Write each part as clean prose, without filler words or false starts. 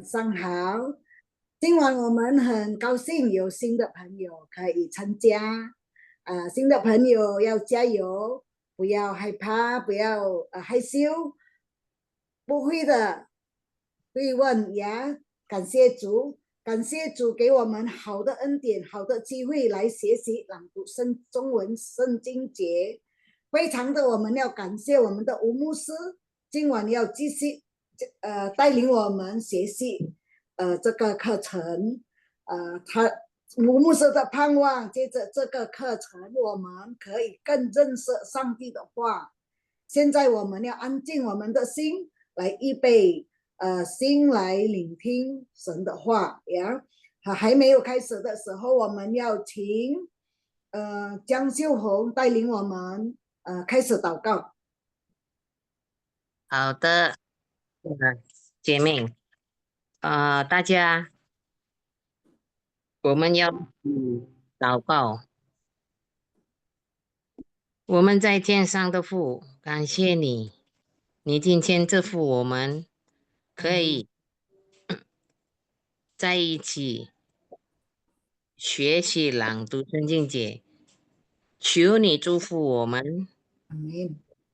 上好，今晚我们很高兴有新的朋友可以参加，新的朋友要加油，不要害怕，不要害羞，不会的，会问呀。感谢主，感谢主给我们好的恩典，好的机会来学习朗读中文圣经节，非常的我们要感谢我们的吴牧师，今晚要继续带领我们学习这个课程，他吴牧师的盼望，接着这个课程我们可以更认识上帝的话。现在我们要安静我们的心，来预备心来聆听神的话呀。还没有开始的时候，我们要请江秀红带领我们开始祷告。好的，姐妹，大家，我们要祷告。我们在天上的父，感谢你，你今天祝福我们可以在一起学习朗读圣经节，求你祝福我们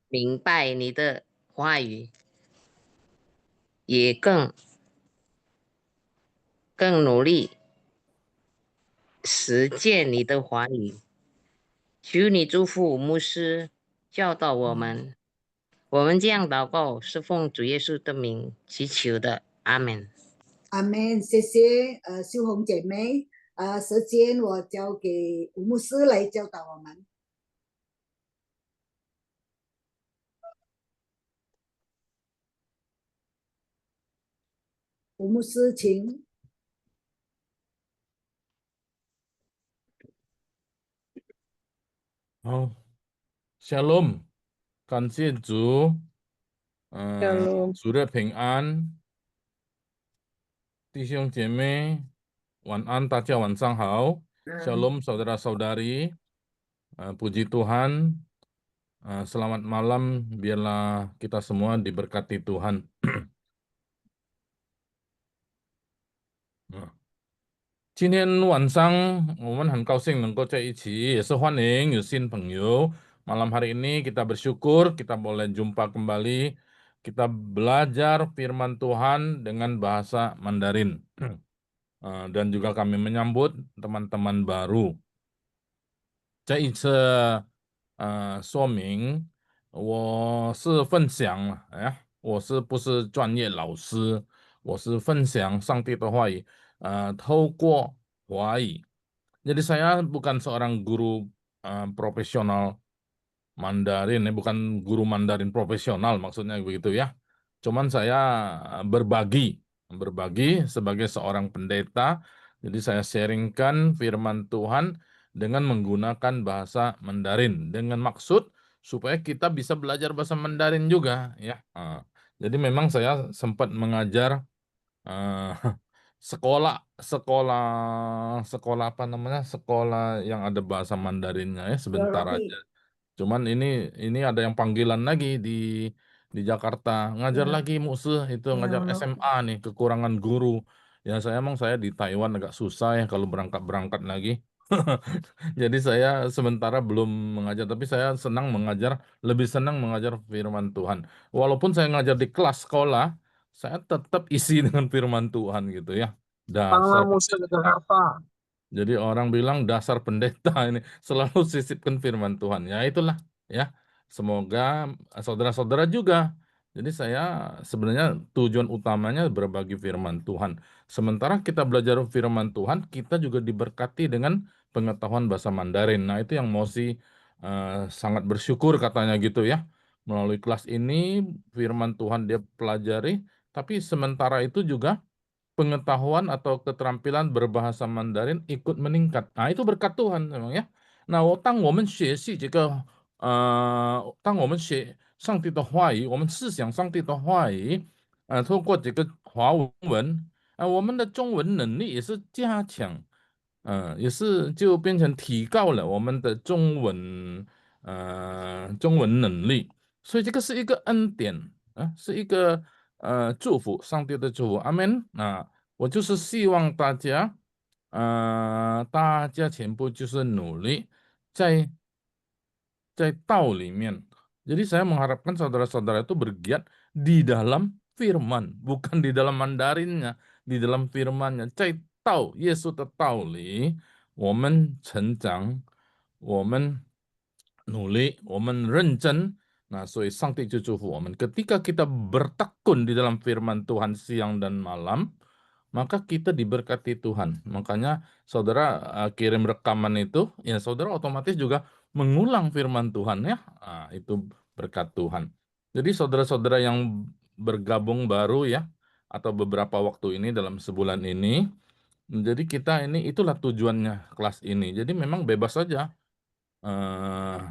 明白你的话语，也更努力实践你的话语。求你祝福牧师，教导我们。我们这样祷告，是奉主耶稣的名祈求的，阿门。阿门，谢谢秀红姐妹。时间我交给吴牧师来教导我们。吴牧师，请。好，Shalom，感谢主，主的平安，弟兄姐妹，晚安，大家晚上好，Shalom saudara-saudari, puji Tuhan, selamat malam, biarlah kita semua diberkati Tuhan. 今天晚上我们很高兴能够在一起，也是欢迎有新朋友。Malam hari ini kita bersyukur kita boleh jumpa kembali. Kita belajar firman Tuhan dengan bahasa Mandarin. Dan juga kami menyambut teman-teman baru. 这一次说明我是分享我是不是专业老师，我是分享上帝的话语，透过华语。Jadi saya bukan seorang guru profesional Mandarin, bukan guru Mandarin profesional maksudnya begitu ya. Cuman saya berbagi sebagai seorang pendeta. Jadi saya sharingkan firman Tuhan dengan menggunakan bahasa Mandarin dengan maksud supaya kita bisa belajar bahasa Mandarin juga ya. Jadi memang saya sempat mengajar sekolah apa namanya, sekolah yang ada bahasa Mandarinnya ya sebentar aja. Cuman ini ada yang panggilan lagi di Jakarta, ngajar lagi musuh itu, ngajar SMA nih, kekurangan guru. Ya saya di Taiwan agak susah ya kalau berangkat lagi. Jadi saya sementara belum mengajar, tapi saya lebih senang mengajar firman Tuhan. Walaupun saya ngajar di kelas sekolah, saya tetap isi dengan firman Tuhan gitu ya. Dasar pendeta. Jadi orang bilang dasar pendeta ini selalu sisipkan firman Tuhan. Ya itulah ya. Semoga saudara-saudara juga. Jadi saya sebenarnya tujuan utamanya berbagi firman Tuhan. Sementara kita belajar firman Tuhan, kita juga diberkati dengan pengetahuan bahasa Mandarin. Nah, itu yang Mosi sangat bersyukur katanya gitu ya. Melalui kelas ini firman Tuhan dia pelajari, tapi sementara itu juga pengetahuan atau keterampilan berbahasa Mandarin ikut meningkat. Nah, itu berkat Tuhan memang ya. Nah, 当我们学上帝的话语，我们思想上帝的话语，透过这个华文，我们的中文能力也是加强，也是就变成提高了我们的中文能力，所以这个是一个恩典是一个祝福，上帝的祝福，阿门。那我就是希望大家，大家全部就是努力在道里面. Jadi saya mengharapkan saudara-saudara itu bergiat di dalam firman, bukan di dalam Mandarinnya, di dalam firmannya. 在道耶稣的道理，我们成长，我们努力，我们认真. Nah, so Sangti祝福我们. Ketika kita bertekun di dalam firman Tuhan siang dan malam, maka kita diberkati Tuhan. Makanya saudara kirim rekaman itu, ya saudara otomatis juga mengulang firman Tuhan ya. Nah, itu berkat Tuhan. Jadi saudara-saudara yang bergabung baru ya, atau beberapa waktu ini dalam sebulan ini, jadi kita ini itulah tujuannya kelas ini. Jadi memang bebas saja.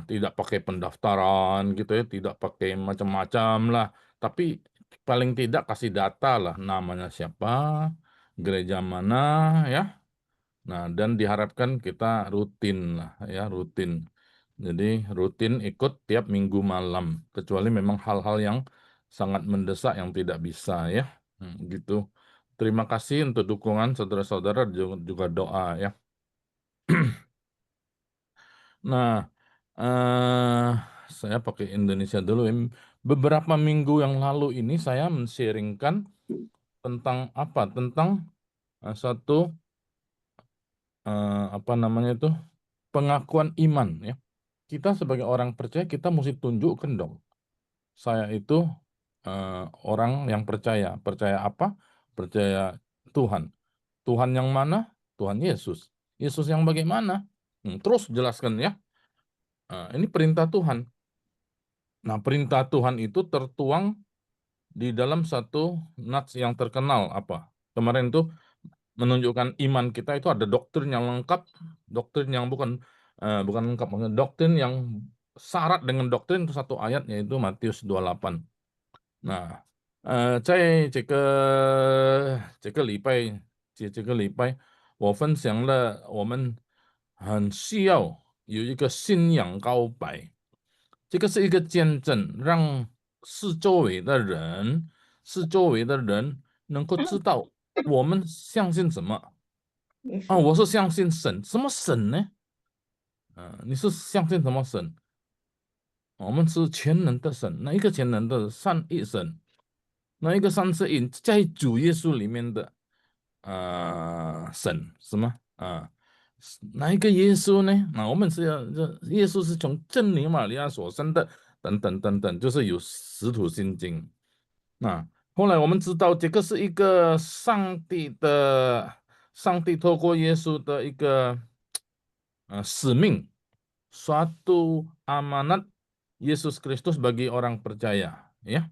Tidak pakai pendaftaran gitu ya, tidak pakai macam-macam lah. Tapi paling tidak kasih data lah, namanya siapa, gereja mana ya. Nah, dan diharapkan kita rutin lah ya, rutin. Jadi rutin ikut tiap minggu malam, kecuali memang hal-hal yang sangat mendesak yang tidak bisa ya. Gitu. Terima kasih untuk dukungan saudara-saudara, juga doa ya. Nah, saya pakai Indonesia dulu. Beberapa minggu yang lalu ini saya men-sharingkan tentang apa? Tentang satu apa namanya itu? Pengakuan iman ya. Kita sebagai orang percaya kita mesti tunjukkan dong. Saya itu orang yang percaya. Percaya apa? Percaya Tuhan. Tuhan yang mana? Tuhan Yesus. Yesus yang bagaimana? Terus jelaskan ya. Ini perintah Tuhan. Nah, perintah Tuhan itu tertuang di dalam satu nats yang terkenal apa? Kemarin itu menunjukkan iman kita itu ada doktrin yang lengkap, doktrin yang bukan lengkap, maksudnya doktrin yang syarat dengan doktrin itu satu ayat yaitu Matius 28. Nah, 这个礼拜我分享了我们很需要有一个信仰告白。这个是一个见证，让四周围的人能够知道我们相信什么啊？我是相信神，什么神呢？你是相信什么神？我们是全能的神，那一个全能的三一神，那一个三次一在主耶稣里面的神什么哪一个耶稣呢？那我们是要耶稣是从真理玛利亚所生的，等等等等，就是有使徒信经。那后来我们知道这个是一个上帝透过耶稣的一个使命， suatu amanat Yesus Kristus bagi orang percaya ya.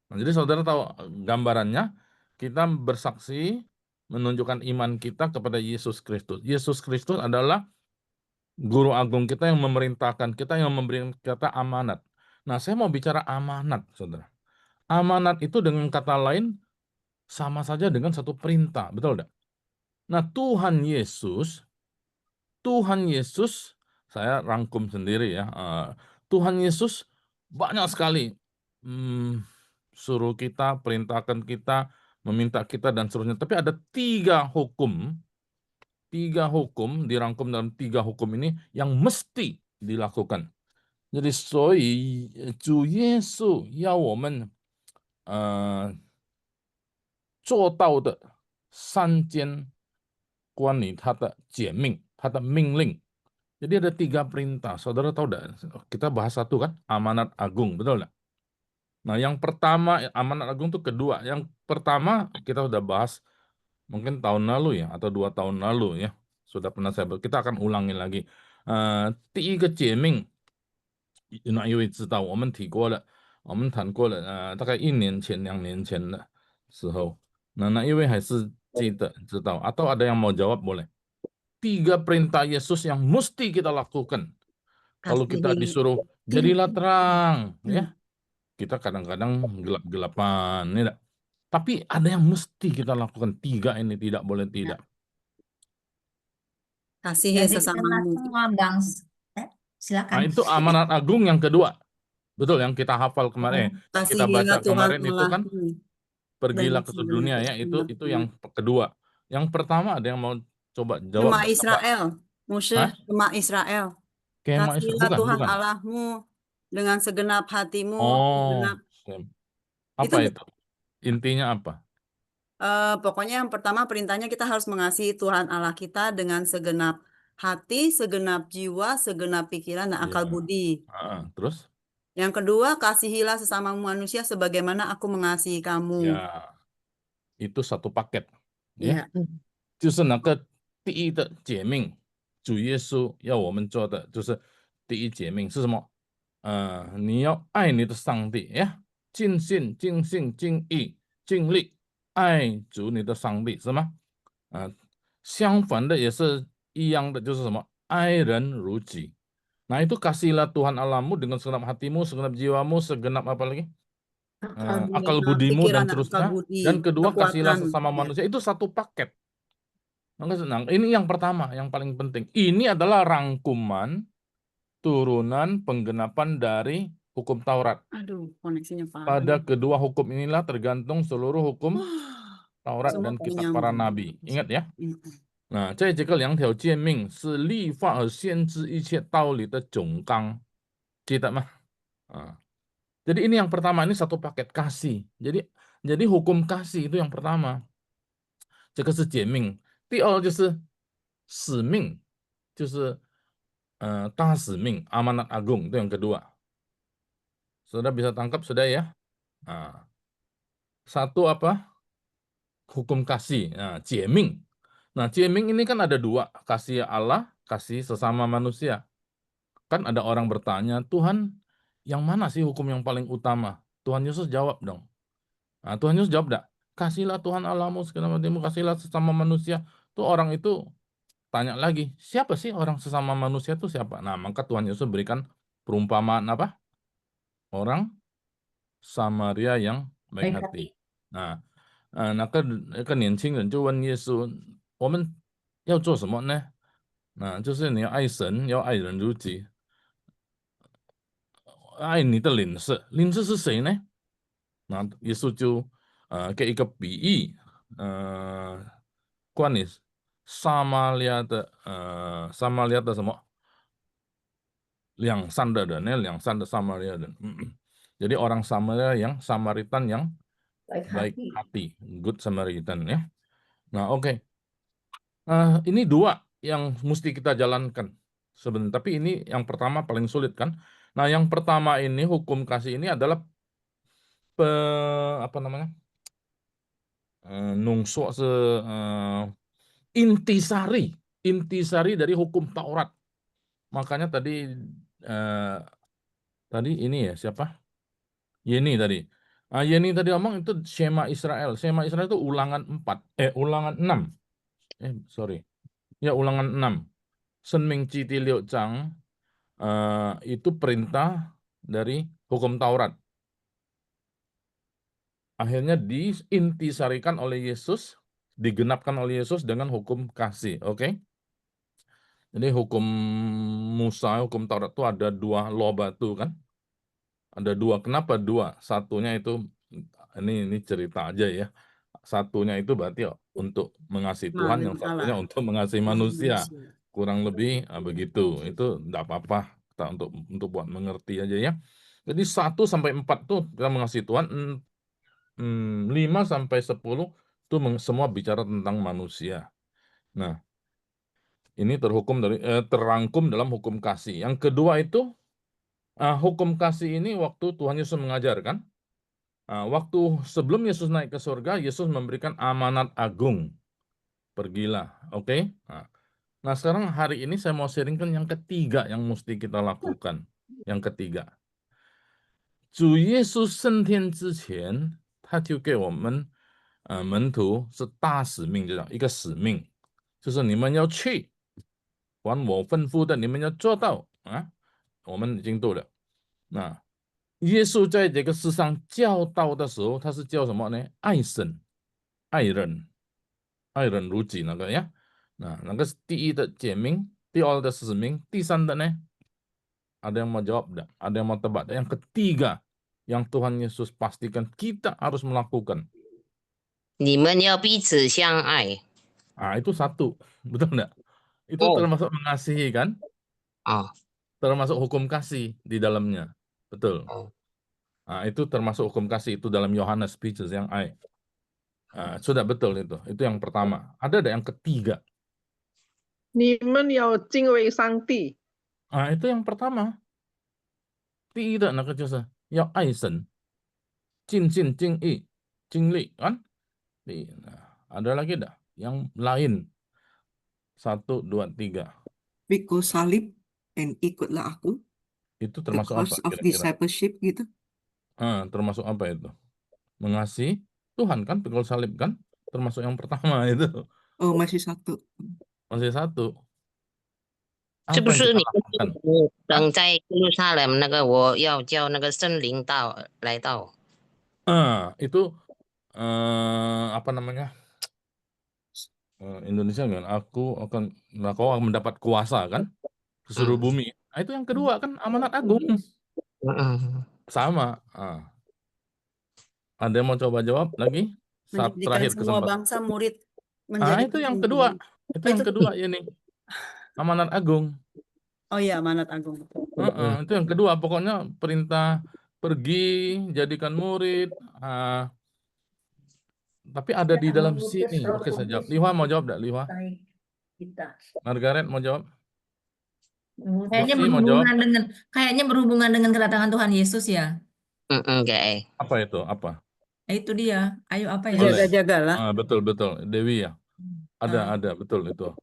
Nah, jadi saudara tahu gambarannya, kita bersaksi menunjukkan iman kita kepada Yesus Kristus. Yesus Kristus adalah guru agung kita yang memerintahkan kita, yang memberi kita amanat. Nah, saya mau bicara amanat, saudara. Amanat itu dengan kata lain sama saja dengan satu perintah, betul tidak? Nah, Tuhan Yesus, saya rangkum sendiri ya. Tuhan Yesus banyak sekali suruh kita, perintahkan kita, meminta kita dan seterusnya. Tapi ada 3 hukum dirangkum dalam 3 hukum ini yang mesti dilakukan. Jadi 所以主耶稣要我们做到的3件关于他的诫命，他的命令. Jadi ada 3 perintah. Saudara tahu tidak? Kita bahas satu kan, amanat agung, betul tidak? Nah, yang pertama amanat agung itu kedua. Yang pertama kita sudah bahas mungkin tahun lalu ya, atau 2 tahun lalu ya. Sudah pernah kita akan ulangi lagi. 第一个诫命，那一位知道我们提过了，我们谈过了，大概1年前、2年前的时候。那一位还是记得知道atau ada yang mau jawab boleh? 3 perintah Yesus yang mesti kita lakukan. Kalau kita disuruh jadilah terang ya. Kita kadang-kadang gelap-gelapan ya. Tapi ada yang mesti kita lakukan, 3 ini tidak boleh tidak. Kasihi sesamamu. Silakan. Nah, itu amanat agung yang kedua. Betul, yang kita hafal kemarin, kita baca kemarin itu kan pergilah dan ke seluruh dunia ya, itu segenap yang kedua. Yang pertama ada yang mau coba jawab Kema nggak? Apa? Israel, Mose, Hah? Kema Israel. Kema Israel? Kasihilah Bukan, Tuhan bukan. Allahmu dengan segenap hatimu, Oh, apa itu itu? Intinya apa? pokoknya yang pertama perintahnya kita harus mengasihi Tuhan Allah kita dengan segenap hati, segenap jiwa, segenap pikiran dan akal Ya. budi. Terus? Yang kedua, kasihilah sesama manusia sebagaimana aku mengasihi kamu. Ya, itu satu paket. Iya. 就是那个第一的诫命，主耶稣要我们做的就是第一诫命是什么？你要爱你的上帝呀，尽心、尽性、尽意、尽力爱主你的上帝，是吗？相反的也是一样的，就是什么？爱人如己。Nah itu kasihlah Tuhan Allahmu dengan segenap hatimu, segenap jiwamu, segenap apa lagi? Akal budimu dan Pikiran dan akal seterusnya. budi, Dan kedua kasihlah kekuatan. sesama Ya. manusia. Itu satu paket. Nah, ini yang pertama, yang paling penting. Ini adalah rangkuman turunan penggenapan dari hukum Taurat. Aduh, koneksinya parah. Pada kedua hukum inilah tergantung seluruh hukum Taurat dan kitab para nabi. Ingat ya. 那在这个两条诫命是立法和限制一切道理的总纲，Kita mah. Jadi ini yang pertama, ini satu paket kasih. Jadi hukum kasih itu yang pertama. 这个是诫命。第二就是使命，就是大使命amanat agung itu yang kedua. Sudah bisa tangkap sudah ya? Satu apa? Hukum kasih. Jieming. Nah, jieming ini kan ada dua, kasih Allah, kasih sesama manusia. Kan ada orang bertanya, Tuhan, yang mana sih hukum yang paling utama? Tuhan Yesus jawab dong. Nah, Tuhan Yesus jawab dah, kasihlah Tuhan Allahmu segenap hatimu, kasihlah sesama manusia. Tuh orang itu tanya lagi, siapa sih orang sesama manusia itu siapa? Nah, maka Tuhan Yesus berikan perumpamaan apa? Orang Samaria yang baik hati. Nah, 那个年轻人就问耶稣，我们要做什么呢？就是你要爱神，要爱人如己，爱你的邻舍。邻舍是谁呢？那耶稣就给一个比喻，关于撒玛利亚的什么良善的人呢？良善的撒玛利亚人。Jadi orang Samaria yang Samaritan yang baik hati, good Samaritan ya. Nah, oke. Ini dua yang mesti kita jalankan sebenarnya. Tapi ini yang pertama paling sulit kan. Nah, yang pertama ini hukum kasih ini adalah apa namanya? Nungso intisari dari hukum Taurat. Makanya tadi ini ya siapa? Yeni tadi. Yeni tadi ngomong itu Shema Israel. Shema Israel itu ulangan 6. Sorry. Ya, ulangan 6. Senming Citi Liu Chang itu perintah dari hukum Taurat. Akhirnya diintisarikan oleh Yesus, digenapkan oleh Yesus dengan hukum kasih. Oke? Jadi hukum Musa, hukum Taurat itu ada 2 loh batu kan? Ada 2. Kenapa 2? Satunya itu ini cerita aja ya. Satunya itu berarti untuk mengasihi Tuhan, yang satunya untuk mengasihi manusia. Kurang lebih begitu. Itu enggak apa-apa kita untuk buat mengerti aja ya. Jadi 1 sampai 4 tuh kita mengasihi Tuhan, 5 sampai 10 itu semua bicara tentang manusia. Nah, ini terangkum dalam hukum kasih. Yang kedua itu hukum kasih ini waktu Tuhan Yesus mengajarkan. Waktu sebelum Yesus naik ke surga, Yesus memberikan amanat agung. Pergilah, oke? Nah, sekarang hari ini saya mau sharingkan yang ketiga yang mesti kita lakukan. Yang ketiga. 主耶稣升天之前，他就给我们门徒是大使命，这样一个使命，就是你们要去，凡我吩咐的，你们要做到啊。我们已经做了。那耶稣在这个世上教导的时候，他是教什么呢？爱神、爱人、爱人如己那个呀。那个是第一的诫命，第二的使命，第三的呢？Ada yang mau jawab enggak? Ada yang mau tebak? Yang ketiga, yang Tuhan Yesus pastikan kita harus melakukan. 你们要彼此相爱。 Ah, itu satu, betul enggak? Itu Oh, termasuk mengasihi kan? oh, Termasuk hukum kasih di dalamnya. Betul. oh. Nah, itu termasuk hukum kasih itu dalam Yohanes Speeches yang I. Sudah betul itu. Itu yang pertama. Ada yang ketiga. 你们要敬畏上帝， Itu yang pertama. Tidak nak就是要爱神，尽心尽意尽力kan? Ada lagi dah yang lain. 1, 2, 3. Pikul salib dan ikutlah aku. Itu The termasuk apa course of kira-kira? discipleship gitu. Termasuk apa itu? Mengasihi Tuhan kan, pikul salib kan? Termasuk yang pertama itu. Oh, masih satu. Masih satu. 是 Apa 不 yang 是 kita 你 lakukan? 等在耶路撒冷那个，我要叫那个圣灵来到？ Itu apa namanya? Indonesia kan, kau akan mendapat kuasa kan ke seluruh bumi. Nah, itu yang kedua kan amanat agung. Sama. Ada yang mau coba jawab lagi? Saat Menjadikan terakhir semua kesempatan. bangsa murid. Itu Menjadikan yang semua kedua. bangsa. Itu yang kedua ini. Amanat agung. Oh iya, amanat agung. Itu yang kedua. Pokoknya perintah pergi, jadikan murid. Tapi ada di dalam sini. Oke, saya jawab. Liwa mau jawab enggak, Liwa? Margaret mau jawab? Kayaknya Roxy mau jawab? berhubungan dengan kedatangan Tuhan Yesus ya. Enggak. Apa itu? Apa? Itu dia. Ayo apa ya? Boleh. Jaga-jagalah. Betul. Dewi ya. Ada. Betul itu.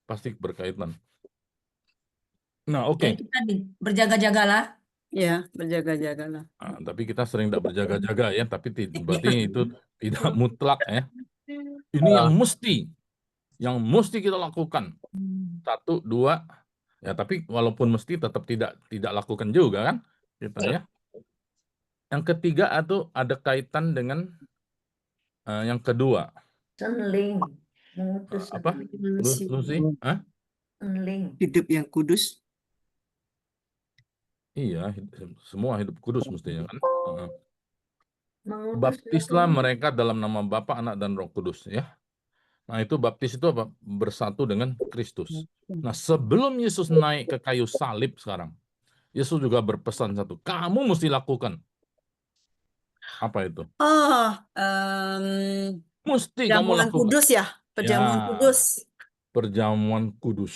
Pasti berkaitan. Nah, oke. Jadi kita berjaga-jagalah. Ya, berjaga-jagalah. Tapi kita sering tidak berjaga-jaga ya. Tapi berarti itu tidak mutlak ya. Ini yang mesti kita lakukan. 1, 2. Ya, tapi walaupun mesti tetap tidak lakukan juga kan kita ya. Yang ketiga atau ada kaitan dengan yang kedua. Apa? Lucy? Hidup yang kudus. Iya, semua hidup kudus mestinya kan. Baptislah mereka dalam nama Bapa, Anak, dan Roh Kudus ya. Nah, itu baptis itu apa? Bersatu dengan Kristus. Nah, sebelum Yesus naik ke kayu salib sekarang, Yesus juga berpesan satu, kamu mesti lakukan. Apa itu? Mesti kamu Perjamuan lakukan. kudus ya? Perjamuan kudus. Perjamuan kudus.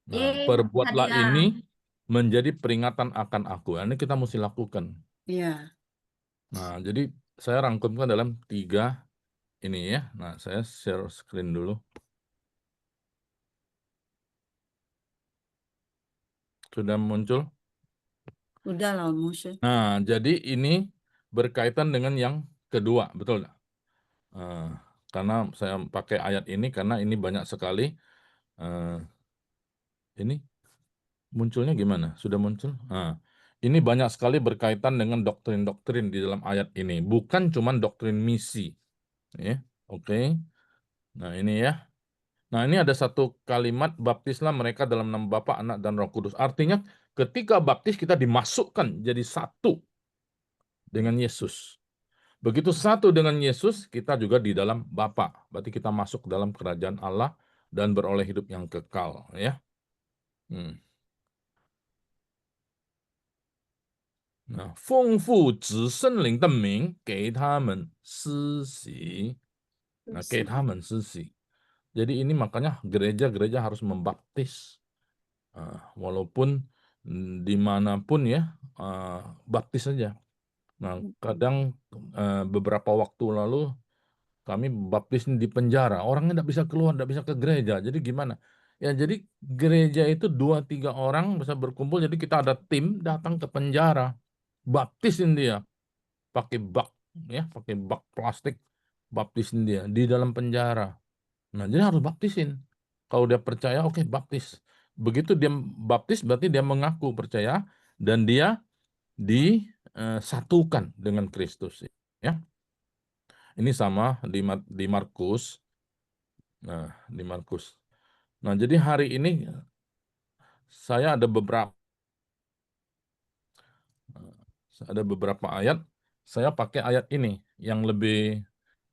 Nah, perbuatlah ini menjadi peringatan akan aku. Ini kita mesti lakukan. Iya. Nah, jadi saya rangkumkan dalam 3 ini ya. Nah, saya share screen dulu. Sudah muncul? Udah lah, Moshe. Nah, jadi ini berkaitan dengan yang kedua, betul nggak? Karena saya pakai ayat ini karena ini banyak sekali. Ini munculnya gimana? Sudah muncul? Ini banyak sekali berkaitan dengan doktrin-doktrin di dalam ayat ini. Bukan cuma doktrin misi. Ya, oke. Nah, ini ya. Nah, ini ada satu kalimat, baptislah mereka dalam nama Bapa, Anak, dan Roh Kudus. Artinya ketika baptis kita dimasukkan jadi satu dengan Yesus. Begitu satu dengan Yesus, kita juga di dalam Bapa. Berarti kita masuk dalam kerajaan Allah dan beroleh hidup yang kekal. Ya. Nah, 丰富子圣灵的名给他们施洗. Nah, 给他们施洗. Jadi ini makanya gereja-gereja harus membaptis. Walaupun dimanapun ya, baptis saja. Nah, kadang beberapa waktu lalu kami baptis di penjara. Orangnya tidak bisa keluar, tidak bisa ke gereja. Jadi gimana? Ya, jadi gereja itu 2-3 orang bisa berkumpul. Jadi kita ada tim datang ke penjara. Baptisin dia pakai bak plastik, baptisin dia di dalam penjara. Nah, jadi harus baptisin. Kalau dia percaya, oke, baptis. Begitu dia baptis berarti dia mengaku percaya dan dia disatukan dengan Kristus ya. Ini sama di Markus. Nah, di Markus. Nah, jadi hari ini saya ada beberapa ayat, saya pakai ayat ini yang lebih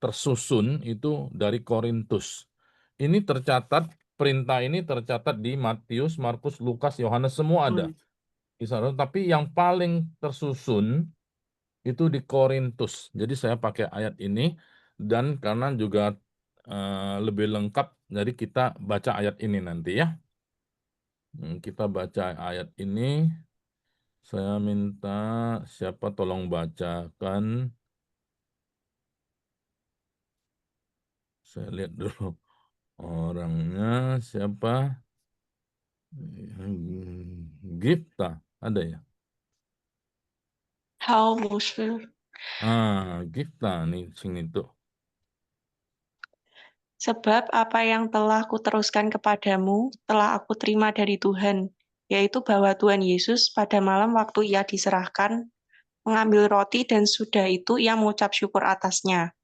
tersusun itu dari Korintus. Ini tercatat, perintah ini tercatat di Matius, Markus, Lukas, Yohanes, semua ada. Tapi yang paling tersusun itu di Korintus. Jadi saya pakai ayat ini, dan karena juga lebih lengkap, jadi kita baca ayat ini nanti ya. Kita baca ayat ini. Saya minta siapa tolong bacakan. Saya lihat dulu orangnya siapa. Gipta, ada ya? Hal Musfir. Gipta nih sini tuh. Sebab apa yang telah kuteruskan kepadamu, telah aku terima dari Tuhan, yaitu bahwa Tuhan Yesus pada malam waktu ia diserahkan, mengambil roti dan sudah itu ia mengucap syukur atasnya.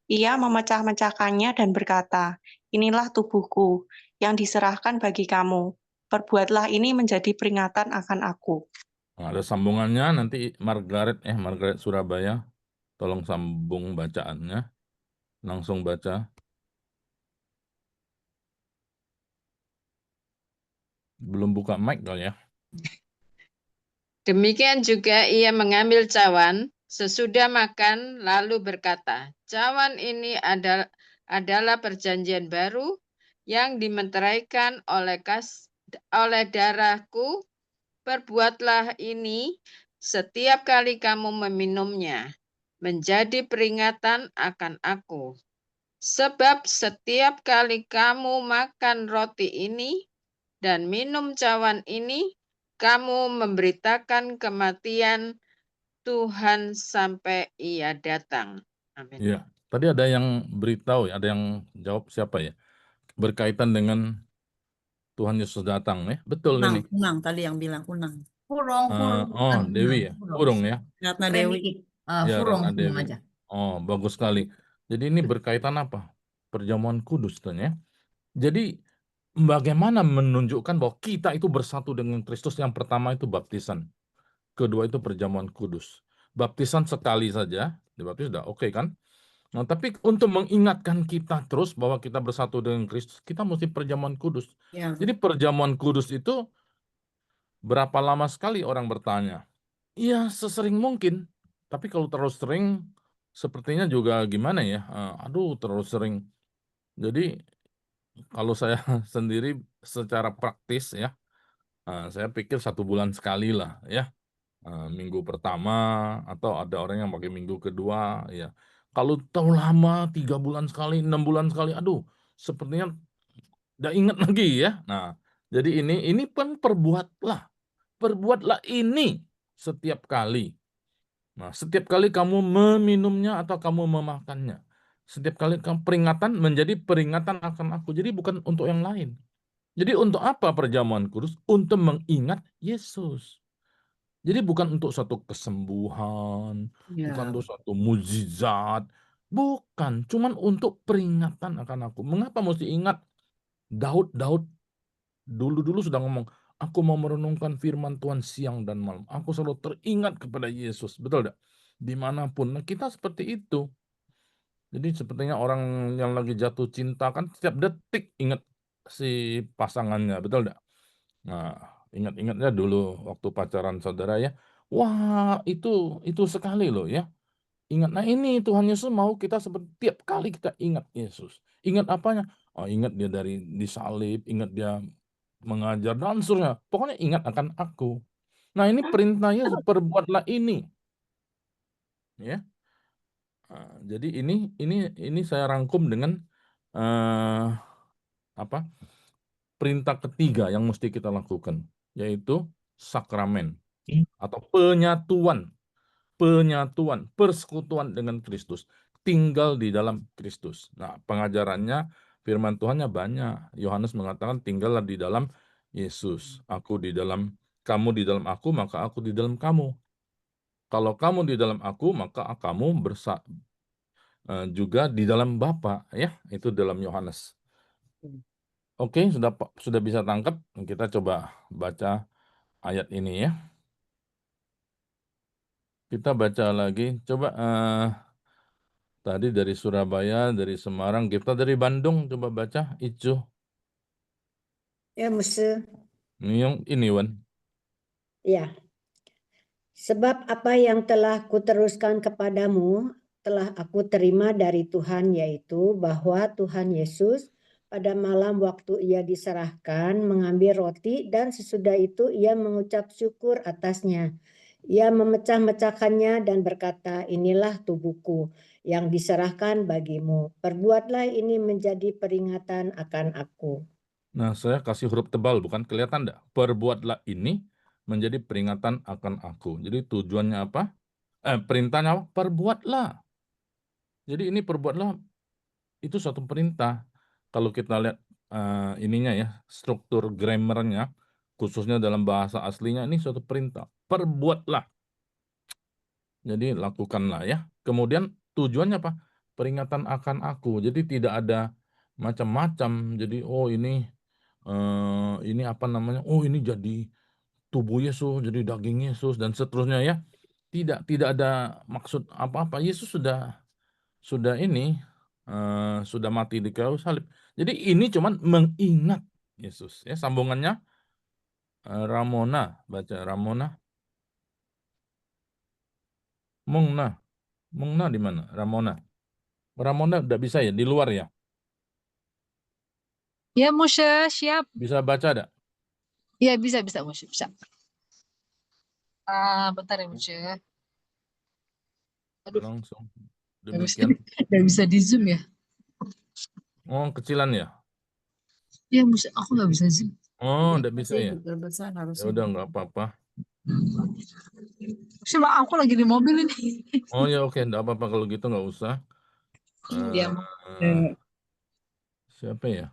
Ia memecah-mecahkannya dan berkata, inilah tubuhku, yang diserahkan bagi kamu. Perbuatlah ini menjadi peringatan akan aku. Nah, ada sambungannya nanti Margaret Surabaya, tolong sambung bacaannya. Langsung baca. Belum buka mic kali ya. Demikian juga ia mengambil cawan sesudah makan lalu berkata, cawan ini adalah perjanjian baru yang dimeteraikan oleh darahku. Perbuatlah ini setiap kali kamu meminumnya, menjadi peringatan akan aku. Sebab setiap kali kamu makan roti ini dan minum cawan ini, kamu memberitakan kematian Tuhan sampai ia datang. Amin. Iya, tadi ada yang beritahu ya, ada yang jawab siapa ya? Berkaitan dengan Tuhan Yesus datang ya. Betul ini. Kunang tadi yang bilang Kunang. Furung, bukan Dewi ya, Furung ya. Ratna Keren Dewi. dikit. Ya, Furung Ratna Dewi. aja. Oh, bagus sekali. Jadi ini berkaitan apa? Perjamuan kudus tuh ya. Jadi bagaimana menunjukkan bahwa kita itu bersatu dengan Kristus? Yang pertama itu baptisan. Kedua itu perjamuan kudus. Baptisan sekali saja, dibaptis sudah oke kan? Nah, tapi untuk mengingatkan kita terus bahwa kita bersatu dengan Kristus, kita mesti perjamuan kudus. Ya. Jadi perjamuan kudus itu berapa lama sekali orang bertanya? Iya, sesering mungkin. Tapi kalau terlalu sering, sepertinya juga gimana ya? Aduh, terlalu sering. Jadi kalau saya sendiri secara praktis ya, saya pikir 1 bulan sekali lah ya. Minggu pertama, atau ada orang yang pakai minggu kedua ya. Kalau terlalu lama 3 bulan sekali, 6 bulan sekali, aduh, sepertinya udah ingat lagi ya. Nah, jadi ini pun perbuatlah ini setiap kali. Nah, setiap kali kamu meminumnya atau kamu memakannya, setiap kali kamu peringatan menjadi peringatan akan aku. Jadi bukan untuk yang lain. Jadi untuk apa perjamuan kudus? Untuk mengingat Yesus. Jadi bukan untuk suatu kesembuhan, bukan untuk suatu mukjizat, bukan, cuman untuk peringatan akan aku. Mengapa mesti ingat? Daud dulu sudah ngomong, aku mau merenungkan firman Tuhan siang dan malam. Aku selalu teringat kepada Yesus, betul tidak? Dimanapun. Nah, kita seperti itu. Jadi sepertinya orang yang lagi jatuh cinta kan setiap detik ingat si pasangannya, betul tidak? Nah, ingat-ingatnya dulu waktu pacaran saudara ya. Wah, itu sekali loh ya. Ingat. Nah, ini Tuhan Yesus mau kita seperti tiap kali kita ingat Yesus. Ingat apanya? Oh, ingat dia dari disalib, ingat dia mengajar dan seterusnya. Pokoknya ingat akan aku. Nah, ini perintah Yesus, perbuatlah ini. Ya. Nah, jadi ini saya rangkum dengan perintah ketiga yang mesti kita lakukan, yaitu sakramen atau penyatuan, persekutuan dengan Kristus, tinggal di dalam Kristus. Nah, pengajarannya, firman Tuhannya banyak. Yohanes mengatakan tinggallah di dalam Yesus. Kamu di dalam aku, maka aku di dalam kamu. Kalau kamu di dalam aku, maka kamu juga di dalam Bapa, ya, itu dalam Yohanes. Oke, sudah bisa tangkap. Kita coba baca ayat ini ya. Kita baca lagi. Coba Tadi dari Surabaya, dari Semarang, kita dari Bandung, coba baca, Icu. Ya, Musa. Ini, Wan. Ya. Sebab apa yang telah kuteruskan kepadamu, telah aku terima dari Tuhan, yaitu bahwa Tuhan Yesus pada malam waktu ia diserahkan, mengambil roti, dan sesudah itu ia mengucap syukur atasnya. Ia memecah-mecahkannya dan berkata, inilah tubuhku yang diserahkan bagimu. Perbuatlah ini menjadi peringatan akan aku. Nah, saya kasih huruf tebal, bukan kelihatan enggak? Perbuatlah ini menjadi peringatan akan aku. Jadi tujuannya apa? Perintahnya apa? Perbuatlah. Jadi ini perbuatlah itu satu perintah. Kalau kita lihat ininya ya, struktur grammarnya, khususnya dalam bahasa aslinya, ini suatu perintah. Perbuatlah. Jadi lakukanlah ya. Kemudian tujuannya apa? Peringatan akan aku. Jadi tidak ada macam-macam. Jadi ini apa namanya? Oh, ini jadi tubuh Yesus, jadi daging Yesus dan seterusnya ya. Tidak ada maksud apa-apa. Yesus sudah ini sudah mati di kayu salib. Jadi ini cuman mengingat Yesus ya. Sambungannya Ramona, baca Ramona. Mungna di mana? Ramona udah bisa ya, di luar ya? Ya, Musya, siap. Bisa baca ada? Ya, bisa, Musya, bisa. Bentar ya, Musya. Aduh, Langsung. nggak bisa, Demikian. nggak bisa di Zoom ya? Oh, kecilan ya? Ya, Musya, aku nggak bisa Zoom. Oh, enggak bisa ya? Besar Ya harusnya. udah, nggak apa-apa. Musya, aku lagi di mobil ini. Oh ya, oke, enggak apa-apa kalau gitu, nggak usah. Ya, Eh, siapa ya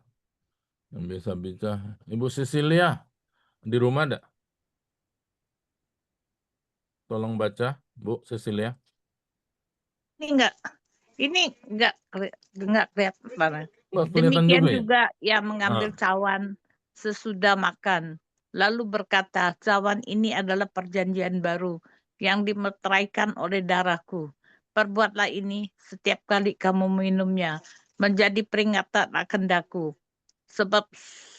yang bisa bicara? Ibu Cecilia di rumah ada? Tolong baca, Bu Cecilia. Ini enggak kelihatan. Nggak kelihatan Demikian juga ya? juga ia mengambil cawan sesudah makan, lalu berkata, cawan ini adalah perjanjian baru yang dimeteraikan oleh darahku. Perbuatlah ini setiap kali kamu minumnya, menjadi peringatan akan daku. Sebab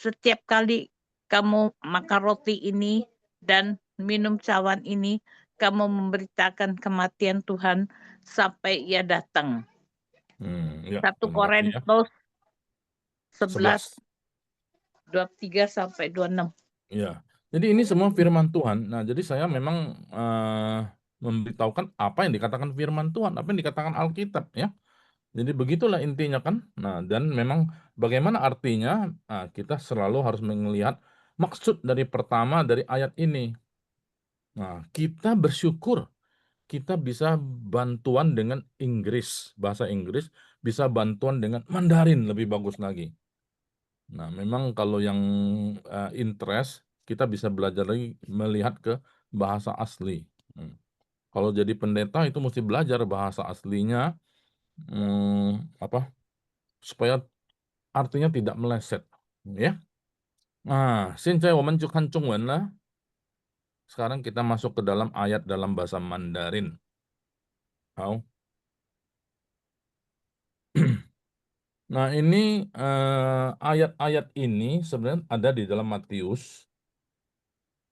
setiap kali kamu makan roti ini dan minum cawan ini, kamu memberitakan kematian Tuhan sampai ia datang. Ya, 1 terima kasih ya. Korintus 11, 11. 23 sampai 26. Ya, jadi ini semua firman Tuhan. Nah, jadi saya memang memberitahukan apa yang dikatakan firman Tuhan, apa yang dikatakan Alkitab ya. Jadi begitulah intinya kan. Nah, dan memang bagaimana artinya, kita selalu harus melihat maksud dari pertama dari ayat ini. Nah, kita bersyukur kita bisa bantuan dengan Inggris, bahasa Inggris, bisa bantuan dengan Mandarin lebih bagus lagi. Nah, memang kalau yang interest, kita bisa belajar lagi melihat ke bahasa asli. Kalau jadi pendeta itu mesti belajar bahasa aslinya, supaya artinya tidak meleset, ya. Nah, 现在我们就看中文了. Sekarang kita masuk ke dalam ayat dalam bahasa Mandarin. Hao. Nah, ini ayat-ayat ini sebenarnya ada di dalam Matius.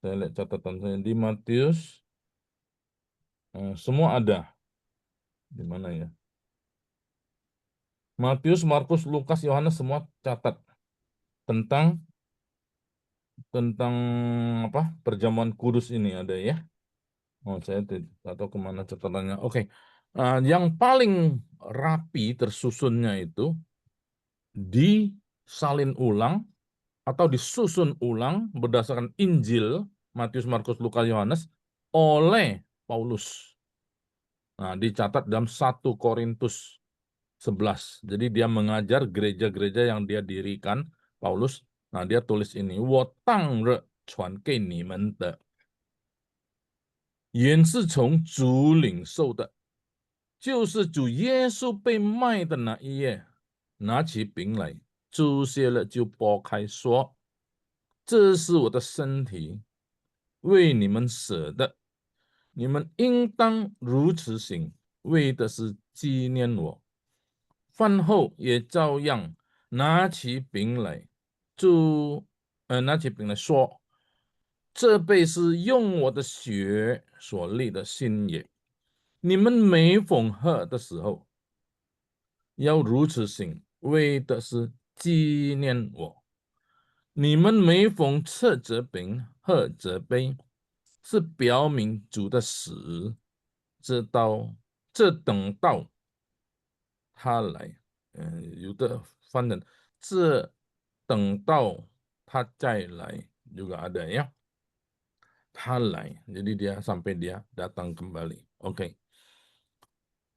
Saya lihat catatan saya di Matius. Semua ada. Di mana ya? Matius, Markus, Lukas, Yohanes semua catat tentang apa? Perjamuan kudus ini ada ya. Oh, saya tidak tahu kemana catatannya. Oke. Yang paling rapi tersusunnya itu disalin ulang atau disusun ulang berdasarkan Injil Matius, Markus, Lukas, Yohanes oleh Paulus. Nah, dicatat dalam 1 Korintus 11. Jadi dia mengajar gereja-gereja yang dia dirikan, Paulus. Nah, dia tulis ini, 我当日传给你们的原是从主领受的，就是主耶稣被卖的那一夜，拿起饼来，注谢了就拨开，说：“这是我的身体，为你们舍的，你们应当如此行，为的是纪念我。”饭后也照样拿起饼来，拿起饼来说：“这杯是用我的血所立的新约，你们每逢喝的时候，要如此行，为的是纪念我。你们每逢吃这饼、喝这杯，是表明主的死，这等到他来。有的翻译这等到他再来juga ada ya. Ta来, jadi dia sampai dia datang kembali. Oke.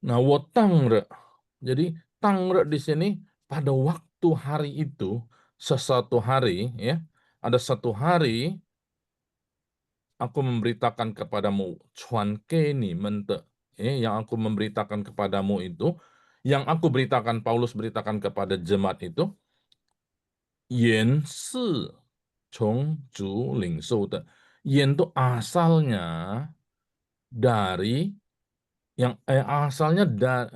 Nah, watangre. Jadi tangre di sini pada waktu hari itu, sesuatu hari ya, ada satu hari aku memberitakan kepadamu cuan keni mente, yang aku memberitakan kepadamu itu, yang aku beritakan, Paulus beritakan kepada jemaat itu, yen si cong ju ling shou de. Yen itu asalnya dari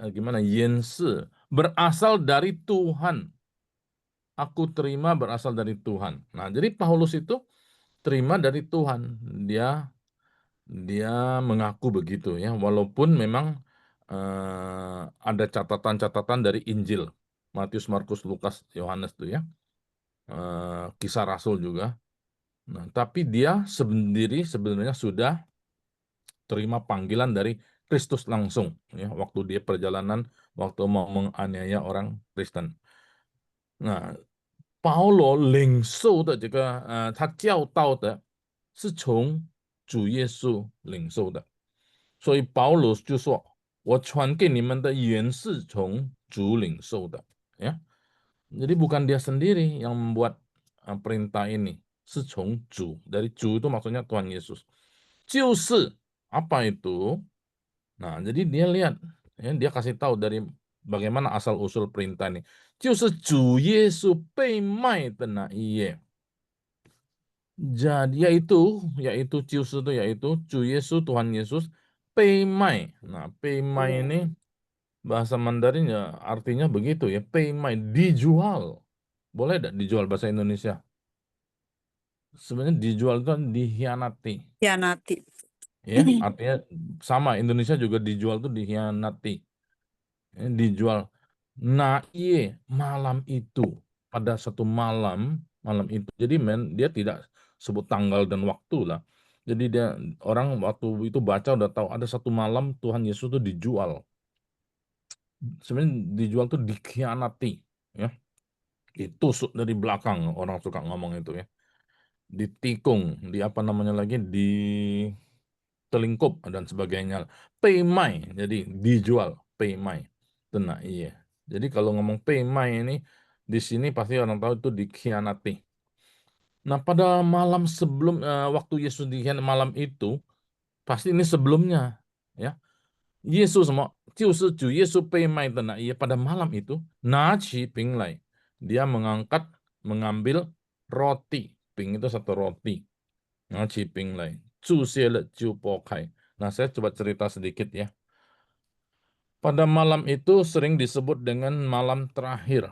gimana? Yen si berasal dari Tuhan. Aku terima berasal dari Tuhan. Nah, jadi Paulus itu terima dari Tuhan. Dia mengaku begitu ya, walaupun memang ada catatan-catatan dari Injil, Matius, Markus, Lukas, Yohanes tuh ya, Kisah Rasul juga. Nah, tapi dia sendiri sebenarnya sudah terima panggilan dari Kristus langsung ya, waktu dia perjalanan, waktu mau menganiaya orang Kristen. Nah, 保罗领受的这个他教导的是从主耶稣领受的，所以保罗就说：“我传给你们的原是从主领受的。” Ya, jadi bukan dia sendiri yang membuat perintah ini, 是从主, dari 主 itu maksudnya Tuhan Yesus. 就是apa itu? Nah, jadi dia lihat, ya, dia kasih tahu dari bagaimana asal usul perintah ini. 就是主耶稣被卖的那一夜。Jadi yaitu 就是itu yaitu 主耶稣 Tuhan Yesus 被卖. Nah, 被卖ini bahasa Mandarin ya artinya begitu ya, 被卖 dijual. Boleh tidak dijual bahasa Indonesia? Sebenarnya dijual itu dikhianati. Hianati. Ya, artinya sama, Indonesia juga dijual itu dikhianati. Ya, dijual. Nah, iya, malam itu, pada satu malam itu. Jadi dia tidak sebut tanggal dan waktu lah. Jadi orang waktu itu baca udah tahu ada satu malam Tuhan Yesus itu dijual. Sebenarnya dijual itu dikhianati, ya. Ditusuk dari belakang, orang suka ngomong itu ya. Ditikung, telingkup dan sebagainya. Peimai, jadi dijual, peimai. Tenang, iya. Jadi kalau ngomong peimai ini di sini pasti orang tahu itu dikhianati. Nah, pada malam sebelum waktu Yesus dikhianati malam itu, pasti ini sebelumnya, ya. Yesus mau, 就是主耶稣被卖的那夜, pada malam itu, 拿起饼来, dia mengambil roti, ping itu satu roti, 拿起饼来, 注谢了就剥开. Nah, saya coba cerita sedikit ya. Pada malam itu sering disebut dengan malam terakhir.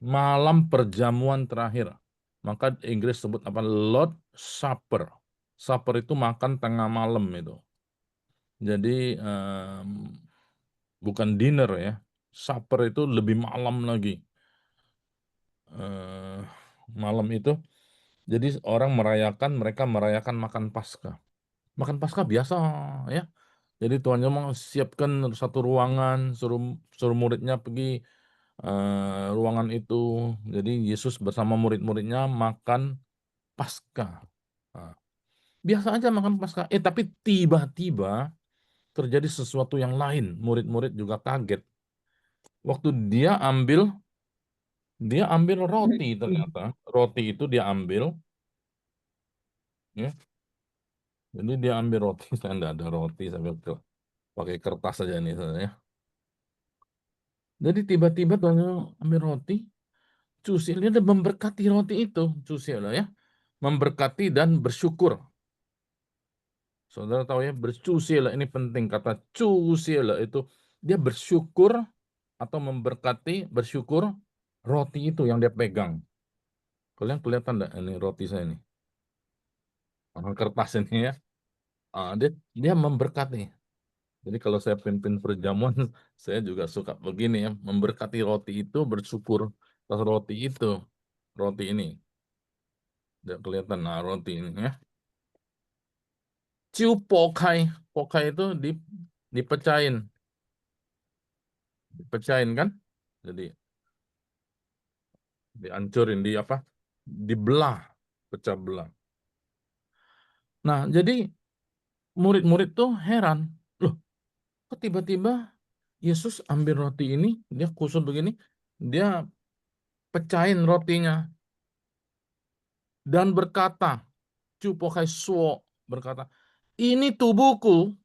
Malam perjamuan terakhir. Maka Inggris sebut apa? Lord Supper. Supper itu makan tengah malam itu. Jadi bukan dinner ya. Supper itu lebih malam lagi. Malam itu. Jadi mereka merayakan makan Paskah. Makan Paskah biasa ya. Jadi Tuhan Yesus siapkan satu ruangan, suruh muridnya pergi ruangan itu. Jadi Yesus bersama murid-muridnya makan Paskah. Nah, biasa aja makan Paskah. Tapi tiba-tiba terjadi sesuatu yang lain. Murid-murid juga kaget. Waktu dia ambil roti ternyata. Roti itu dia ambil. Ya. Jadi dia ambil roti. Saya enggak ada roti. Saya pakai kertas saja nih. Ya. Jadi tiba-tiba Tuhan ambil roti, dia memberkati roti itu, ya, memberkati dan bersyukur. Saudara tahu ya, bercusilah ini penting, kata cusilah itu dia bersyukur atau memberkati, bersyukur roti itu yang dia pegang. Kalian kelihatan enggak ini roti saya ini? Orang kertas ini ya. Dia memberkati. Jadi kalau saya pimpin perjamuan, saya juga suka begini ya, memberkati roti itu, bersyukur atas roti itu, roti ini. Tidak kelihatan, nah roti ini ya. Ciu pokai, pokai itu dipecahin kan? Jadi dihancurin, dibelah, pecah belah. Nah, jadi murid-murid tuh heran, loh, kok tiba-tiba Yesus ambil roti ini, dia kusut begini, dia pecahin rotinya dan berkata, Cupokai Suo berkata, ini tubuhku,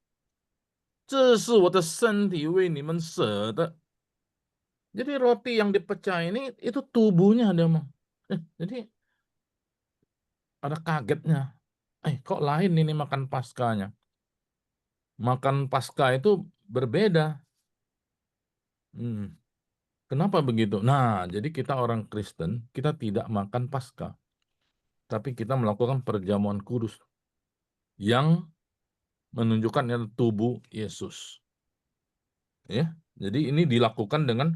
这是我的身体为你们舍的. Jadi roti yang dipecah ini itu tubuhnya dia mau. Jadi ada kagetnya. Kok lain ini makan Paskahnya? Makan Paskah itu berbeda. Kenapa begitu? Nah, jadi kita orang Kristen, kita tidak makan Paskah. Tapi kita melakukan perjamuan kudus yang menunjukkan tubuh Yesus. Ya, jadi ini dilakukan dengan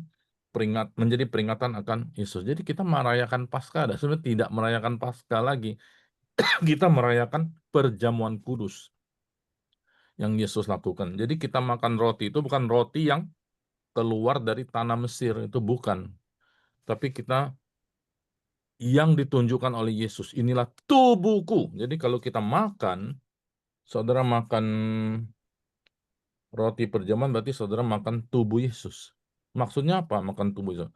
menjadi peringatan akan Yesus. Jadi kita merayakan Paskah, sebenarnya tidak merayakan Paskah lagi. Kita merayakan perjamuan kudus yang Yesus lakukan. Jadi kita makan roti itu bukan roti yang keluar dari tanah Mesir, itu bukan. Tapi kita yang ditunjukkan oleh Yesus, inilah tubuhku. Jadi kalau kita makan, saudara makan roti perjamuan berarti saudara makan tubuh Yesus. Maksudnya apa makan tubuh Yesus?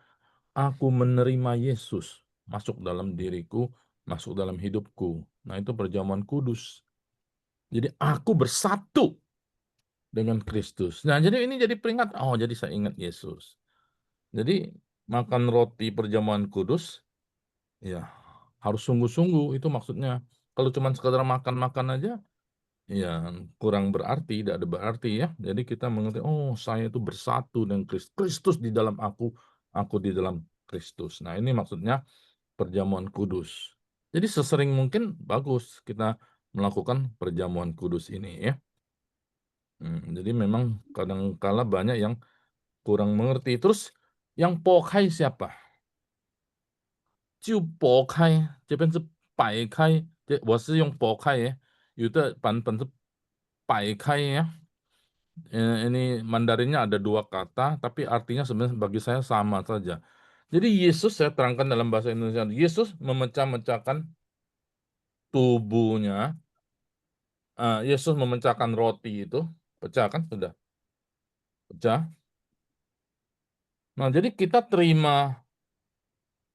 Aku menerima Yesus masuk dalam diriku, masuk dalam hidupku. Nah, itu perjamuan kudus. Jadi aku bersatu dengan Kristus. Nah, jadi ini jadi peringat. Oh, jadi saya ingat Yesus. Jadi makan roti perjamuan kudus, ya harus sungguh-sungguh. Itu maksudnya. Kalau cuma sekadar makan-makan aja, ya kurang berarti, tidak ada berarti ya. Jadi kita mengerti, oh saya itu bersatu dengan Kristus. Kristus di dalam aku di dalam Kristus. Nah, ini maksudnya perjamuan kudus. Jadi sesering mungkin bagus kita melakukan perjamuan kudus ini ya. Jadi memang kadang-kala banyak yang kurang mengerti. Terus yang pokai siapa? Jiu pokai, 这边是摆开，我是用 pokai ya. 有的版本是摆开ya. Ini Mandarinnya ada dua kata, tapi artinya sebenarnya bagi saya sama saja. Jadi Yesus, saya terangkan dalam bahasa Indonesia, Yesus memecah-mecahkan tubuhnya. Yesus memecahkan roti itu, pecah kan sudah, pecah. Nah, jadi kita terima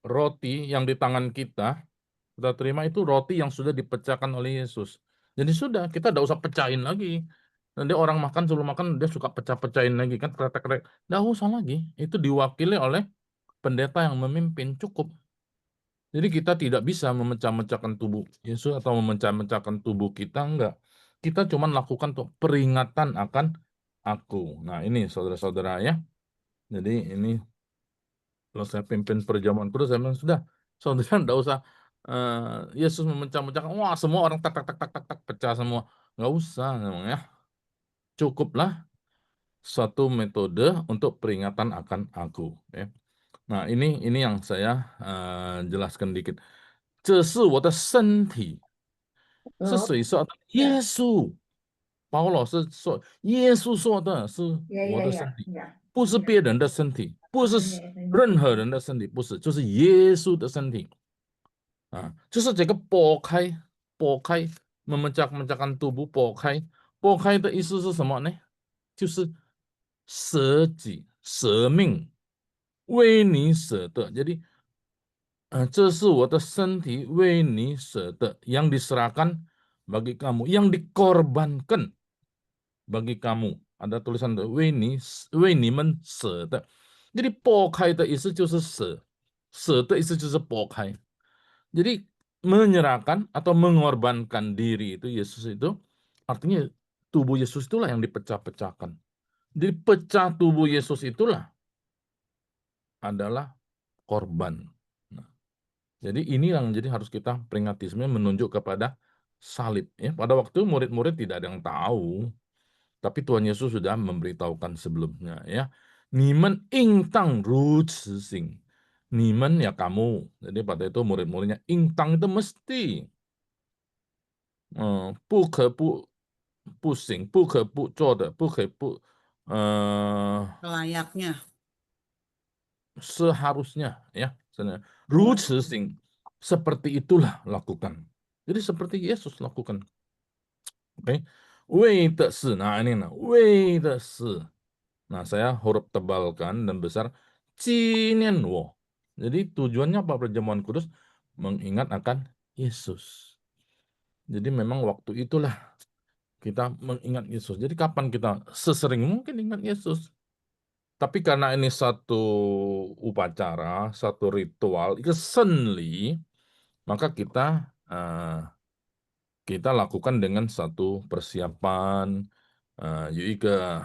roti yang di tangan kita terima itu roti yang sudah dipecahkan oleh Yesus. Jadi sudah, kita tidak usah pecahin lagi. Nanti orang makan sebelum makan dia suka pecah-pecahin lagi kan, kretek-kretek. Tidak usah lagi. Itu diwakili oleh pendeta yang memimpin, cukup. Jadi kita tidak bisa memecah-mecahkan tubuh Yesus atau memecah-mecahkan tubuh kita, enggak. Kita cuma lakukan untuk peringatan akan aku. Nah, ini saudara-saudara ya. Jadi ini kalau saya pimpin perjamuan kudus, saya bilang sudah, saudara tidak usah Yesus memecah-mecahkan, wah semua orang tak pecah semua. Nggak usah memang ya. Cukuplah suatu metode untuk peringatan akan aku. Ya. Nah, ini yang saya jelaskan dikit. 这是我的身体，是谁说的？耶稣。保罗是说，耶稣说的是我的身体，不是别人的身体，不是任何人的身体，不是，就是耶稣的身体。就是这个剥开，memecahkan tubuh，剥开的意思是什么呢？就是舍己、舍命，为你舍的。Jadi 这是我的身体为你舍的，yang diserahkan bagi kamu, yang dikorbankan bagi kamu. Ada tulisan 为你们舍的。Jadi 剥开的意思就是舍，舍的意思就是剥开。Jadi menyerahkan atau mengorbankan diri itu Yesus itu artinya tubuh Yesus itulah yang dipecah-pecahkan. Jadi pecah tubuh Yesus itulah adalah korban. Nah, jadi ini yang jadi harus kita peringati, sebenarnya menunjuk kepada salib. Ya, pada waktu murid-murid tidak ada yang tahu, tapi Tuhan Yesus sudah memberitahukan sebelumnya. Ya, Nimen ingtang ru sing. Nimen ya kamu. Jadi pada itu murid-muridnya ingtang itu mesti. Buke pusing, buke bu de, buke bu Layaknya. seharusnya ya. Ru sing. Seperti itulah lakukan. Jadi seperti Yesus lakukan. Oke. Wei de si. Nah ini nah, wei de si. Nah, saya huruf tebalkan dan besar Cinian wo. Jadi tujuannya apa perjamuan kudus? Mengingat akan Yesus. Jadi memang waktu itulah kita mengingat Yesus. Jadi kapan kita sesering mungkin ingat Yesus. Tapi karena ini satu upacara, satu ritual, itu senli, maka kita lakukan dengan satu persiapan, yui ke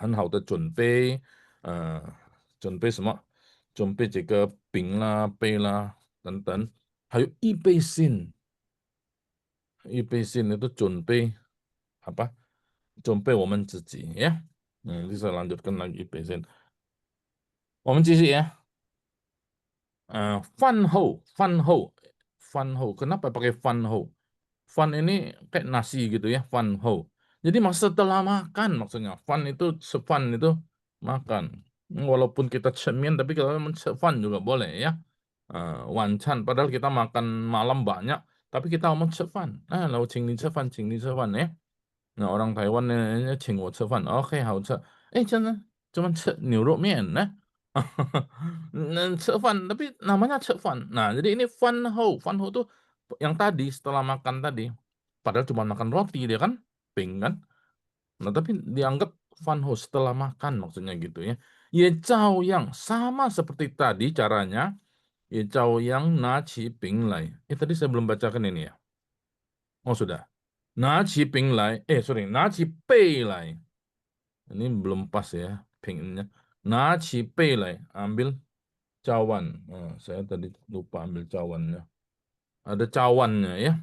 han hao de junpei, junpei semua, junpei 这个饼啦、杯啦等等，还有预备心，预备心itu junpei apa? Junpei 我们自己ya. Nanti saya lanjutkan lagi 预备心。我们继续ya. 饭后，饭后，饭后. Kenapa pakai 饭后？Fan ini kayak nasi gitu ya, fan ho. Jadi setelah makan maksudnya. Fan itu sefan itu makan. Walaupun kita cemian tapi kalau sefan juga boleh ya. Wancan padahal kita makan malam banyak tapi kita ngomong sefan. Nah, lalu cing ni sefan ya. Nah, orang Taiwan nya cing wo sefan. Oke, hao ce. Jangan cuma niu rou mian nah. Sefan tapi namanya sefan. Nah, jadi ini fan ho. Fan ho tuh yang tadi setelah makan tadi, padahal cuma makan roti dia kan, ping kan. Nah, tapi dianggap fan ho setelah makan maksudnya gitu ya. Ye cao yang sama seperti tadi caranya. Ye cao yang na qi ping lai. Tadi saya belum bacakan ini ya. Oh sudah. Na qi ping lai. Na qi pei lai. Ini belum pas ya pingnya. Na qi pei lai. Ambil cawan. Saya tadi lupa ambil cawannya. Ada cawannya ya.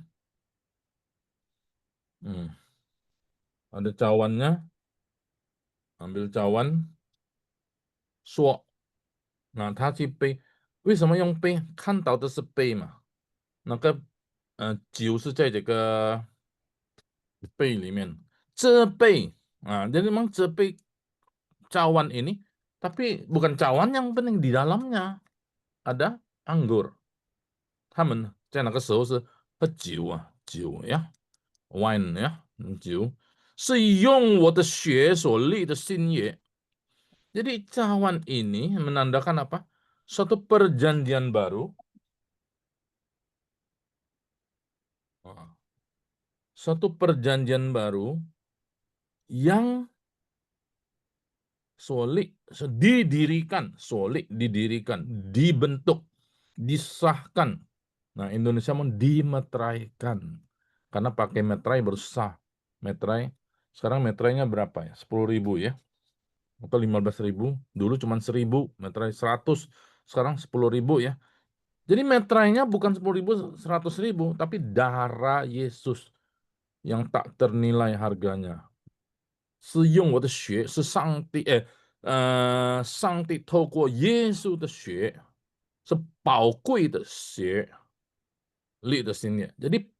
Ada cawannya. Ambil cawan. Suo. Nah, 他去杯。为什么用杯？看到的是杯嘛。那个酒是在这个杯里面。这杯jadi memang 这杯 cawan ini, tapi bukan cawan yang penting di dalamnya ada anggur. 他们在那个时候是喝酒呀。wine 呀，酒是用我的血所立的新约。Jadi cawan ini menandakan apa? Suatu perjanjian baru. Suatu perjanjian baru yang didirikan, dibentuk, disahkan. Nah, Indonesia mau dimeteraikan. Karena pakai meterai baru sah. Meterai, sekarang meterainya berapa ya? 10.000 ya? Atau 15.000. Dulu cuma 1.000, meterai 100. Sekarang 10.000 ya. Jadi meterainya bukan 10.000, 100.000, tapi darah Yesus yang tak ternilai harganya. 是用我的血，是上帝透过耶稣的血，是宝贵的血，立的新约。Jadi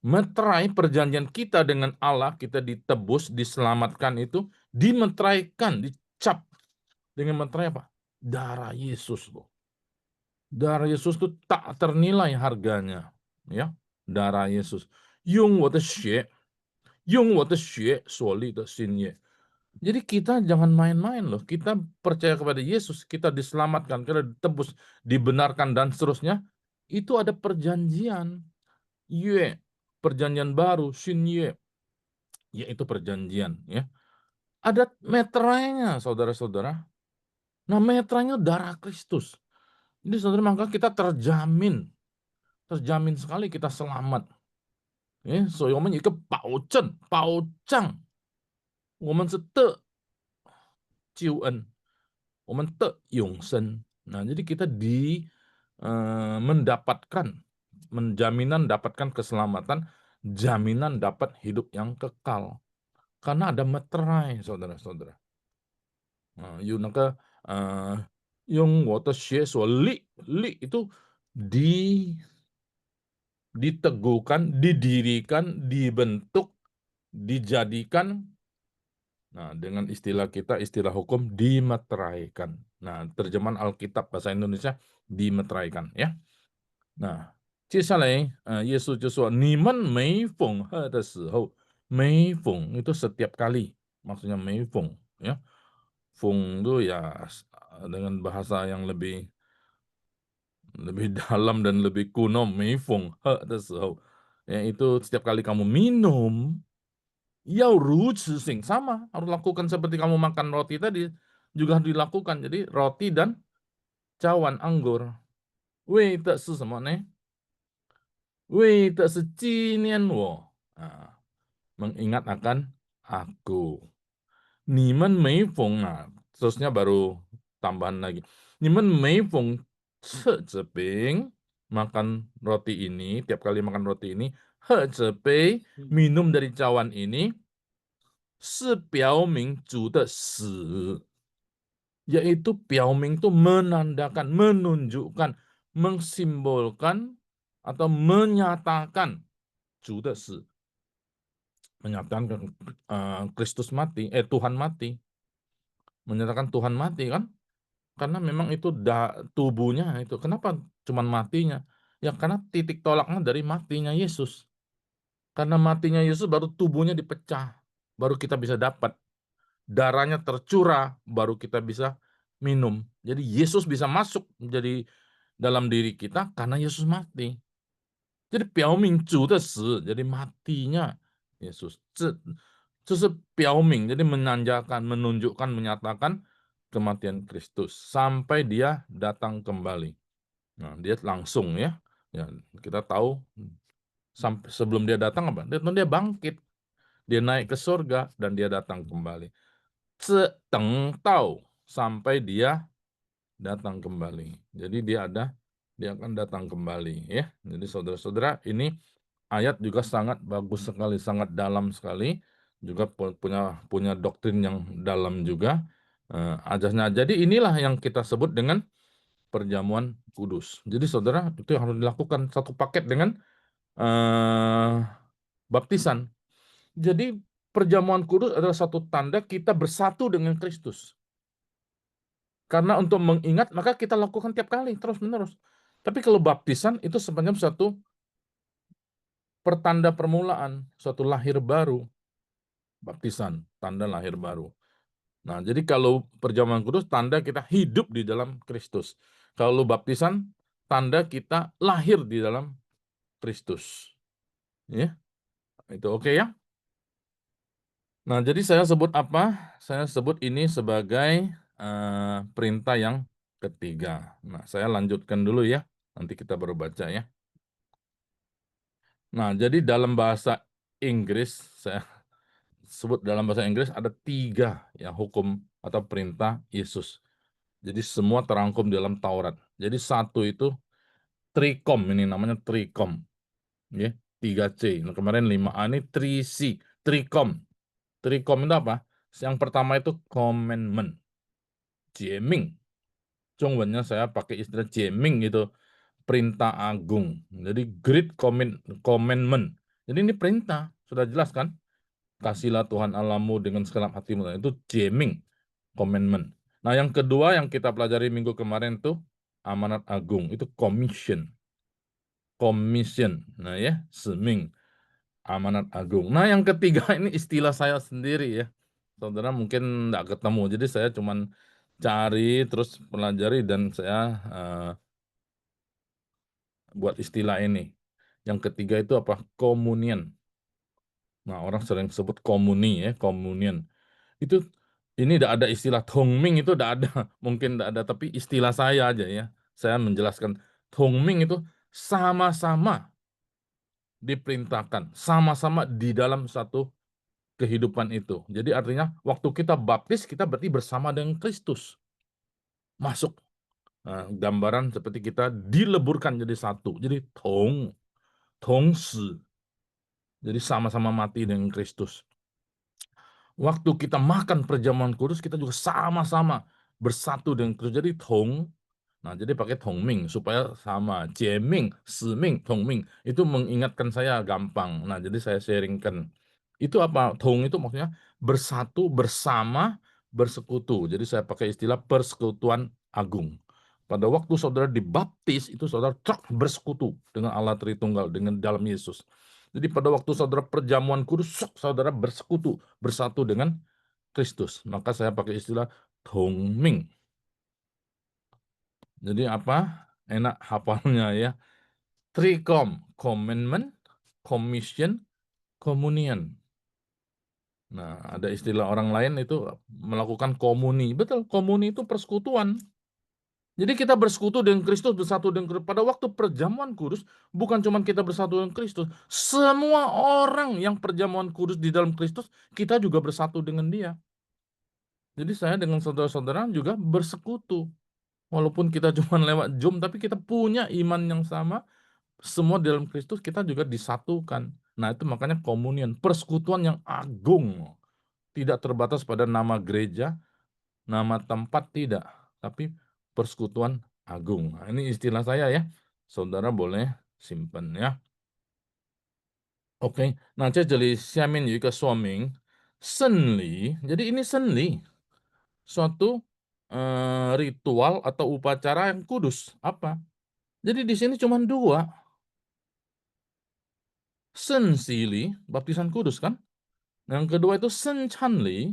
meterai perjanjian kita dengan Allah, kita ditebus, diselamatkan itu dimeteraikan, dicap dengan meterai apa? Darah Yesus loh. Darah Yesus itu tak ternilai harganya, ya. Darah Yesus. 用我的血所立的新约。Jadi kita jangan main-main loh. Kita percaya kepada Yesus, kita diselamatkan, kita ditebus, dibenarkan dan seterusnya. Itu ada perjanjian. Yue, perjanjian baru, Xin Yue, yaitu perjanjian ya. Ada meterainya, saudara-saudara. Nah, meterainya darah Kristus. Jadi saudara, maka kita terjamin sekali kita selamat. Ya, 所以我们有一个保证，保障我们是得救恩，我们得永生。Nah, jadi kita mendapatkan jaminan dapatkan keselamatan, jaminan dapat hidup yang kekal. Karena ada meterai, saudara-saudara. Nah, yung 我的血所立itu diteguhkan, didirikan, dibentuk, dijadikan. Nah, dengan istilah kita, istilah hukum, dimeteraikan. Nah, terjemahan Alkitab bahasa Indonesia, dimeteraikan, ya. Nah, 接下来耶稣就说你们每逢喝的时候，每逢 itu setiap kali, maksudnya 每逢, ya. 逢 itu ya dengan bahasa yang lebih dalam dan lebih kuno, 每逢喝的时候, yaitu setiap kali kamu minum, 要如此行, sama, harus lakukan seperti kamu makan roti tadi, juga harus dilakukan. Jadi roti dan cawan anggur. 为的是什么呢？为的是纪念我, mengingat akan aku. 你们每逢, nah, terusnya baru tambahan lagi. 你们每逢吃这饼, makan roti ini, tiap kali makan roti ini, 喝这杯, minum dari cawan ini, 是表明主的死, yaitu 表明 itu menandakan, menunjukkan, mensimbolkan atau menyatakan 主的死, menyatakan Kristus mati, Tuhan mati, menyatakan Tuhan mati kan, karena memang itu tubuhnya itu. Kenapa cuman matinya? Ya karena titik tolaknya dari matinya Yesus. Karena matinya Yesus baru tubuhnya dipecah, baru kita bisa dapat. Darahnya tercurah, baru kita bisa minum. Jadi Yesus bisa masuk menjadi dalam diri kita karena Yesus mati. Jadi 表明主的死, jadi matinya Yesus. 这是表明, jadi menandakan, menunjukkan, menyatakan kematian Kristus sampai dia datang kembali. Nah, dia langsung ya. Ya, kita tahu sampai sebelum dia datang apa? Dia bangkit. Dia naik ke surga dan dia datang kembali. 等到 sampai dia datang kembali. Jadi dia akan datang kembali ya. Jadi saudara-saudara, ini ayat juga sangat bagus sekali, sangat dalam sekali, juga punya doktrin yang dalam juga ajasnya. Jadi inilah yang kita sebut dengan perjamuan kudus. Jadi saudara, itu yang harus dilakukan satu paket dengan baptisan. Jadi perjamuan kudus adalah satu tanda kita bersatu dengan Kristus. Karena untuk mengingat, maka kita lakukan tiap kali, terus-menerus. Tapi kalau baptisan, itu sebenarnya satu pertanda permulaan, suatu lahir baru. Baptisan, tanda lahir baru. Nah, jadi kalau perjamuan kudus, tanda kita hidup di dalam Kristus. Kalau baptisan, tanda kita lahir di dalam Kristus. Ya, itu oke ya? Nah, jadi saya sebut apa? Saya sebut ini sebagai perintah yang ketiga. Nah, saya lanjutkan dulu ya. Nanti kita baru baca ya. Nah, jadi dalam bahasa Inggris, saya sebut dalam bahasa Inggris ada 3 ya hukum atau perintah Yesus. Jadi semua terangkum dalam Taurat. Jadi 1 itu trikom, ini namanya trikom. Ya, 3C. Nah, kemarin 5A ini 3C, trikom. Trikom itu apa? Yang pertama itu commandment. Jieming. Zhongwennya saya pakai istilah jieming itu. Perintah agung. Jadi great commandment. Jadi ini perintah. Sudah jelas kan? Kasihlah Tuhan Allahmu dengan segenap hatimu. Itu jieming. Commandment. Nah yang kedua yang kita pelajari minggu kemarin itu amanat agung. Itu commission. Commission. Nah ya, seming. Amanat agung. Nah yang ketiga ini istilah saya sendiri ya. Saudara mungkin enggak ketemu. Jadi saya cuman cari terus pelajari dan saya buat istilah ini. Yang ketiga itu apa? Komunian. Nah, orang sering sebut komuni ya, komunian. Itu ini tidak ada istilah tongming itu tidak ada. Mungkin tidak ada tapi istilah saya aja ya. Saya menjelaskan tongming itu sama-sama diperintahkan, sama-sama di dalam satu kehidupan itu. Jadi artinya waktu kita baptis kita berarti bersama dengan Kristus. Masuk gambaran seperti kita dileburkan jadi satu. Jadi tongsi. Jadi sama-sama mati dengan Kristus. Waktu kita makan perjamuan kudus, kita juga sama-sama bersatu dengan Kristus. Jadi nah jadi pakai tongming supaya sama. Jieming, siming, tongming. Itu mengingatkan saya gampang. Nah jadi saya sharingkan. Itu apa? Tong itu maksudnya bersatu, bersama, bersekutu. Jadi saya pakai istilah persekutuan agung. Pada waktu saudara dibaptis, itu saudara bersekutu dengan Allah Tritunggal, dengan dalam Yesus. Jadi pada waktu saudara perjamuan kudus, saudara bersekutu, bersatu dengan Kristus. Maka saya pakai istilah tongming. Jadi apa? Enak hafalnya ya. Tricom, commandment, commission, communion. Nah, ada istilah orang lain itu melakukan komuni. Betul, komuni itu persekutuan. Jadi kita bersekutu dengan Kristus, bersatu dengan Kristus. Pada waktu perjamuan kudus, bukan cuma kita bersatu dengan Kristus. Semua orang yang perjamuan kudus di dalam Kristus, kita juga bersatu dengan dia. Jadi saya dengan saudara-saudara juga bersekutu. Walaupun kita cuma lewat Zoom, tapi kita punya iman yang sama. Semua di dalam Kristus kita juga disatukan. Nah itu makanya komunion, persekutuan yang agung. Tidak terbatas pada nama gereja, nama tempat, tidak. Tapi persekutuan agung. Nah, ini istilah saya ya. Saudara boleh simpan ya. Oke, nah jadi 下面有一个说明 圣礼. Jadi ini senli. Suatu ritual atau upacara yang kudus. Apa? Jadi di sini cuma dua. Sensili, baptisan kudus kan? Yang kedua itu senchanli,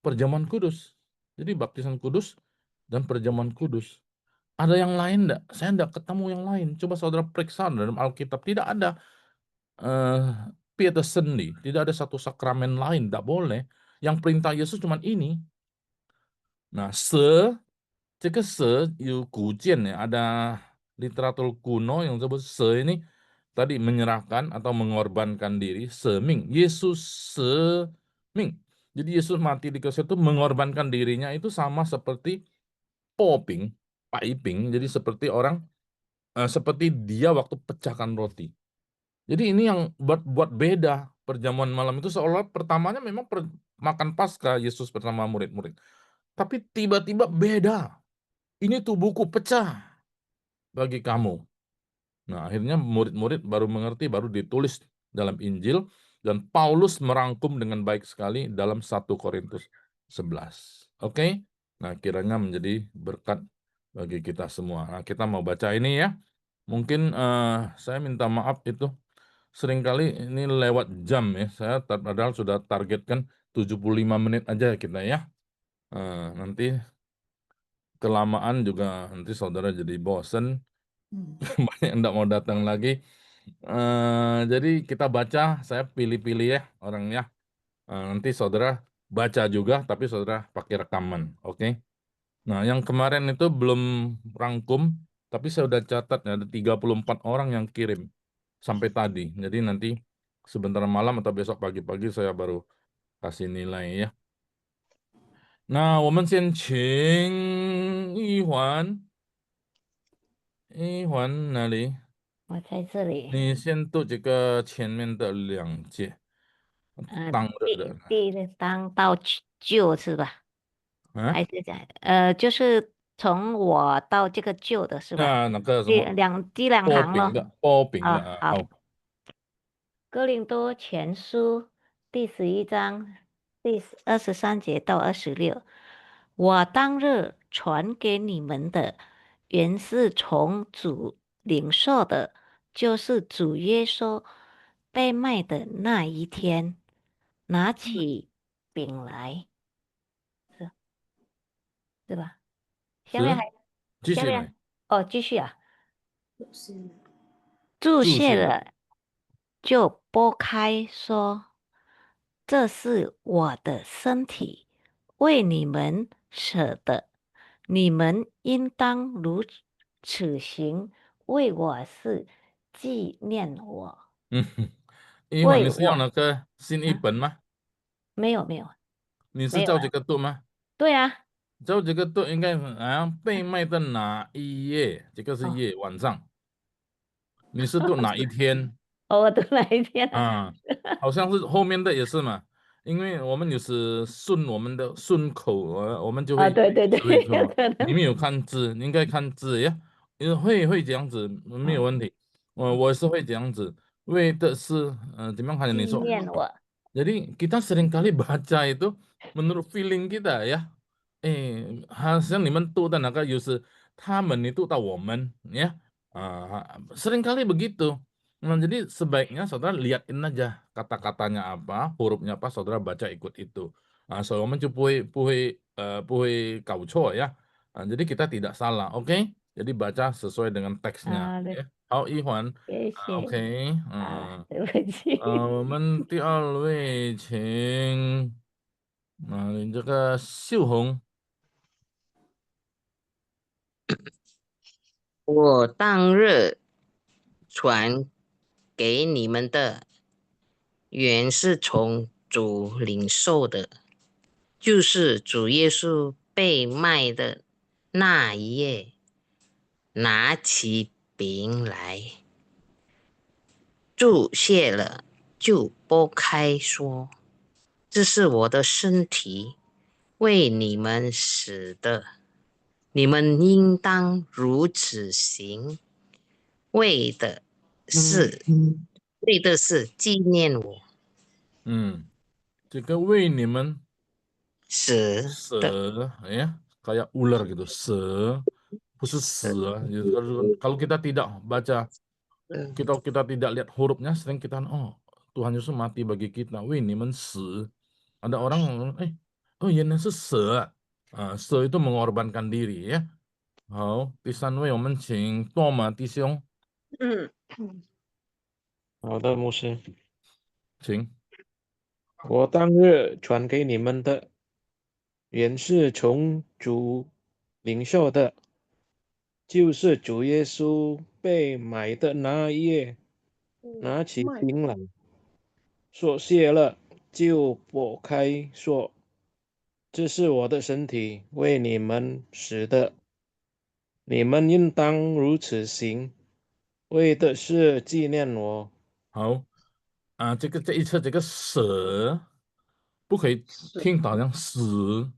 perjamuan kudus. Jadi baptisan kudus dan perjamuan kudus. Ada yang lain enggak? Saya enggak ketemu yang lain. Coba saudara periksa dalam Alkitab. Tidak ada Pietersenli. Tidak ada satu sakramen lain. Enggak boleh. Yang perintah Yesus cuma ini. Nah, ada literatur kuno yang disebut ini tadi menyerahkan atau mengorbankan diri, seming. Yesus seming. Jadi Yesus mati di kayu itu mengorbankan dirinya itu sama seperti paiping. Jadi seperti orang seperti dia waktu pecahkan roti. Jadi ini yang buat beda perjamuan malam itu seolah pertamanya memang makan Paskah Yesus bersama murid-murid. Tapi tiba-tiba beda. Ini tubuhku pecah bagi kamu. Nah, akhirnya murid-murid baru mengerti, baru ditulis dalam Injil, dan Paulus merangkum dengan baik sekali dalam 1 Korintus 11. Oke? Nah, kiranya menjadi berkat bagi kita semua. Nah, kita mau baca ini ya. Mungkin saya minta maaf itu. Seringkali ini lewat jam ya. Saya padahal sudah targetkan 75 menit aja kita ya. Nanti kelamaan juga nanti saudara jadi bosen. Banyak yang enggak mau datang lagi. Jadi kita baca, saya pilih-pilih ya orangnya. Nanti saudara baca juga, tapi saudara pakai rekaman, oke? Nah, yang kemarin itu belum rangkum, tapi saya udah catat ya, ada 34 orang yang kirim sampai tadi. Jadi nanti sebentar malam atau besok pagi-pagi saya baru kasih nilai ya. Nah, 我们先请一环哪里？我在这里。你先读这个前面的2节，当热的当到旧是吧？啊还是就是从我到这个旧的是吧？那个什么第两行了。波饼的啊，好。哥林多前书第11章第23节到26，我当日传给你们的，原是从主领受的，就是主耶稣被卖的那一天，拿起饼来，是吧？下面还继续下面哦，继续啊，注注谢了，就拨开说：“这是我的身体，为你们舍的，你们应当如此行，为我是纪念我。”一会你是用那个新译本吗？没有，你是照这个读吗？对啊。就这个都应该被卖的哪一页？这个是夜，晚上。你是读哪一天？我读哪一天啊？好像是后面的也是嘛，因为我们有时顺我们的顺口，我们就会对，会说有可能。你没有看字，你应该看字呀，因为会这样子没有问题。我是会这样子，为的是怎么样？你纪说，念我。jadi kita seringkali baca itu menurut feeling kita ya. 好像你们读的那个有时他们你读到我们ya. Seringkali begitu. Nah, jadi sebaiknya saudara liatin aja kata-katanya apa, hurufnya apa, saudara baca ikut itu. So 我们就不会搞错ya. Jadi kita tidak salah, oke? Jadi baca sesuai dengan teksnya. 对， ya. 好，一环谢谢。 ，OK，对不起。我们第二位请，你这个秀红。我当日传给你们的，原是从主领受的，就是主耶稣被卖的那一夜，拿起饼来，注谢了，就拨开说：“这是我的身体，为你们死的，你们应当如此行，为的是纪念我。”这个为你们死的，蛇，kayak ular gitu, 蛇，不是死啊。kalau kita tidak baca, kita tidak lihat hurufnya, sering kita, oh Tuhan Yesus mati bagi kita, 为你们死。Ada orang, oh ya, 那是蛇啊，蛇 itu mengorbankan diri ya. 好，第三位我们请多马弟兄，好的，牧师，请。我当日传给你们的，原是从主领受的，就是主耶稣被买的那一夜，拿起饼来，说谢了，就拨开，说：“这是我的身体，为你们死的，你们应当如此行，为的是纪念我。”好，这一次这个蛇不可以听到好像死，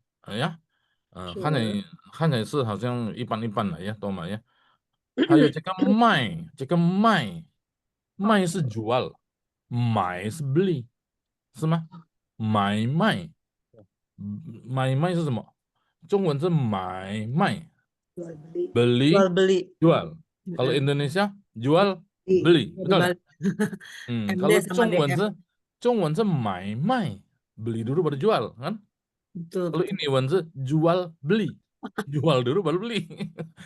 看起来是好像一般一般的呀，懂吗呀？还有这个卖，卖是jual，买是beli，是吗？买卖是什么？中文是买卖，beli Jual beli. jual。Kalau Indonesia jual beli，betul nggak？ MD kalau sama DF. 中文是买卖，beli dulu baru jual kan? Betul. Kalau ini Wan jual beli, jual dulu baru beli.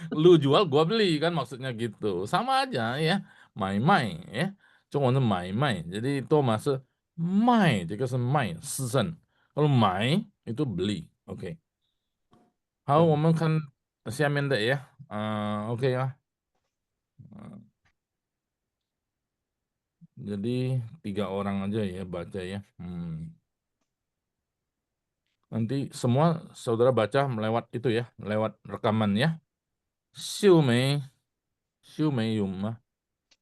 Lu jual gua beli kan maksudnya gitu. Sama aja ya, 买卖 ya. 中文是买卖, jadi Thomas 是卖，这个是卖私生。kalau 买 itu beli, oke. 好，我们看下面的ya, oke ya. Jadi 3 orang aja ya baca ya. Nanti semua saudara baca melewat itu ya, lewat rekaman ya. 秀梅有吗？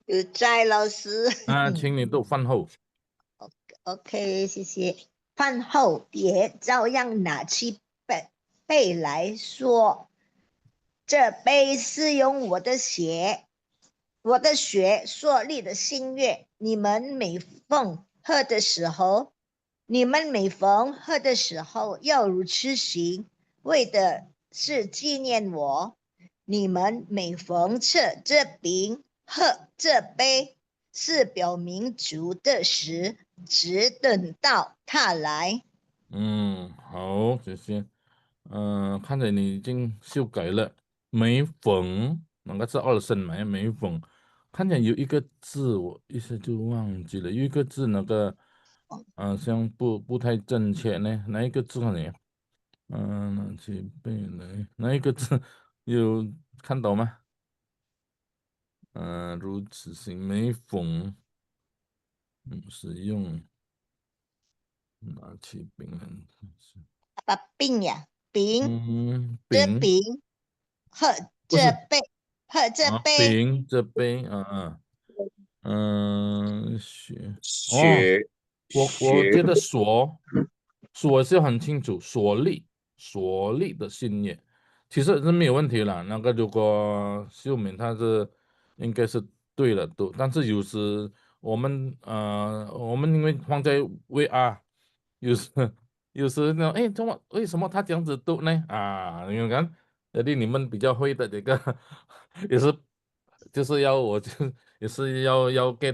有在老师。请你读饭后。OK， 谢谢。饭后也照样拿起杯来说：“这杯是用我的血所立的新约，你们每逢喝的时候，要如此行，为的是纪念我。你们每逢吃这饼、喝这杯，是表明主的死，直等到他来。”好，谢谢。看着你已经修改了，每逢那个是2声嘛，每逢，看见有一个字我一下就忘记了，有一个字那个，像不太正确呢，哪一个字呢？拿起杯来，哪一个字有看到吗？如此行，每逢使用拿起饼来。把饼呀，饼，这饼饼和不是这杯，和这啊，杯，饼这杯，雪哦，雪我觉得所是很清楚，所立的新业，其实是没有问题了。那个如果秀敏她是应该是对了，都，但是有时我们因为放在 VR，有时呢，哎，为什么他这样子读呢？啊，你看，jadi你们比较会的这个也是就是也是要给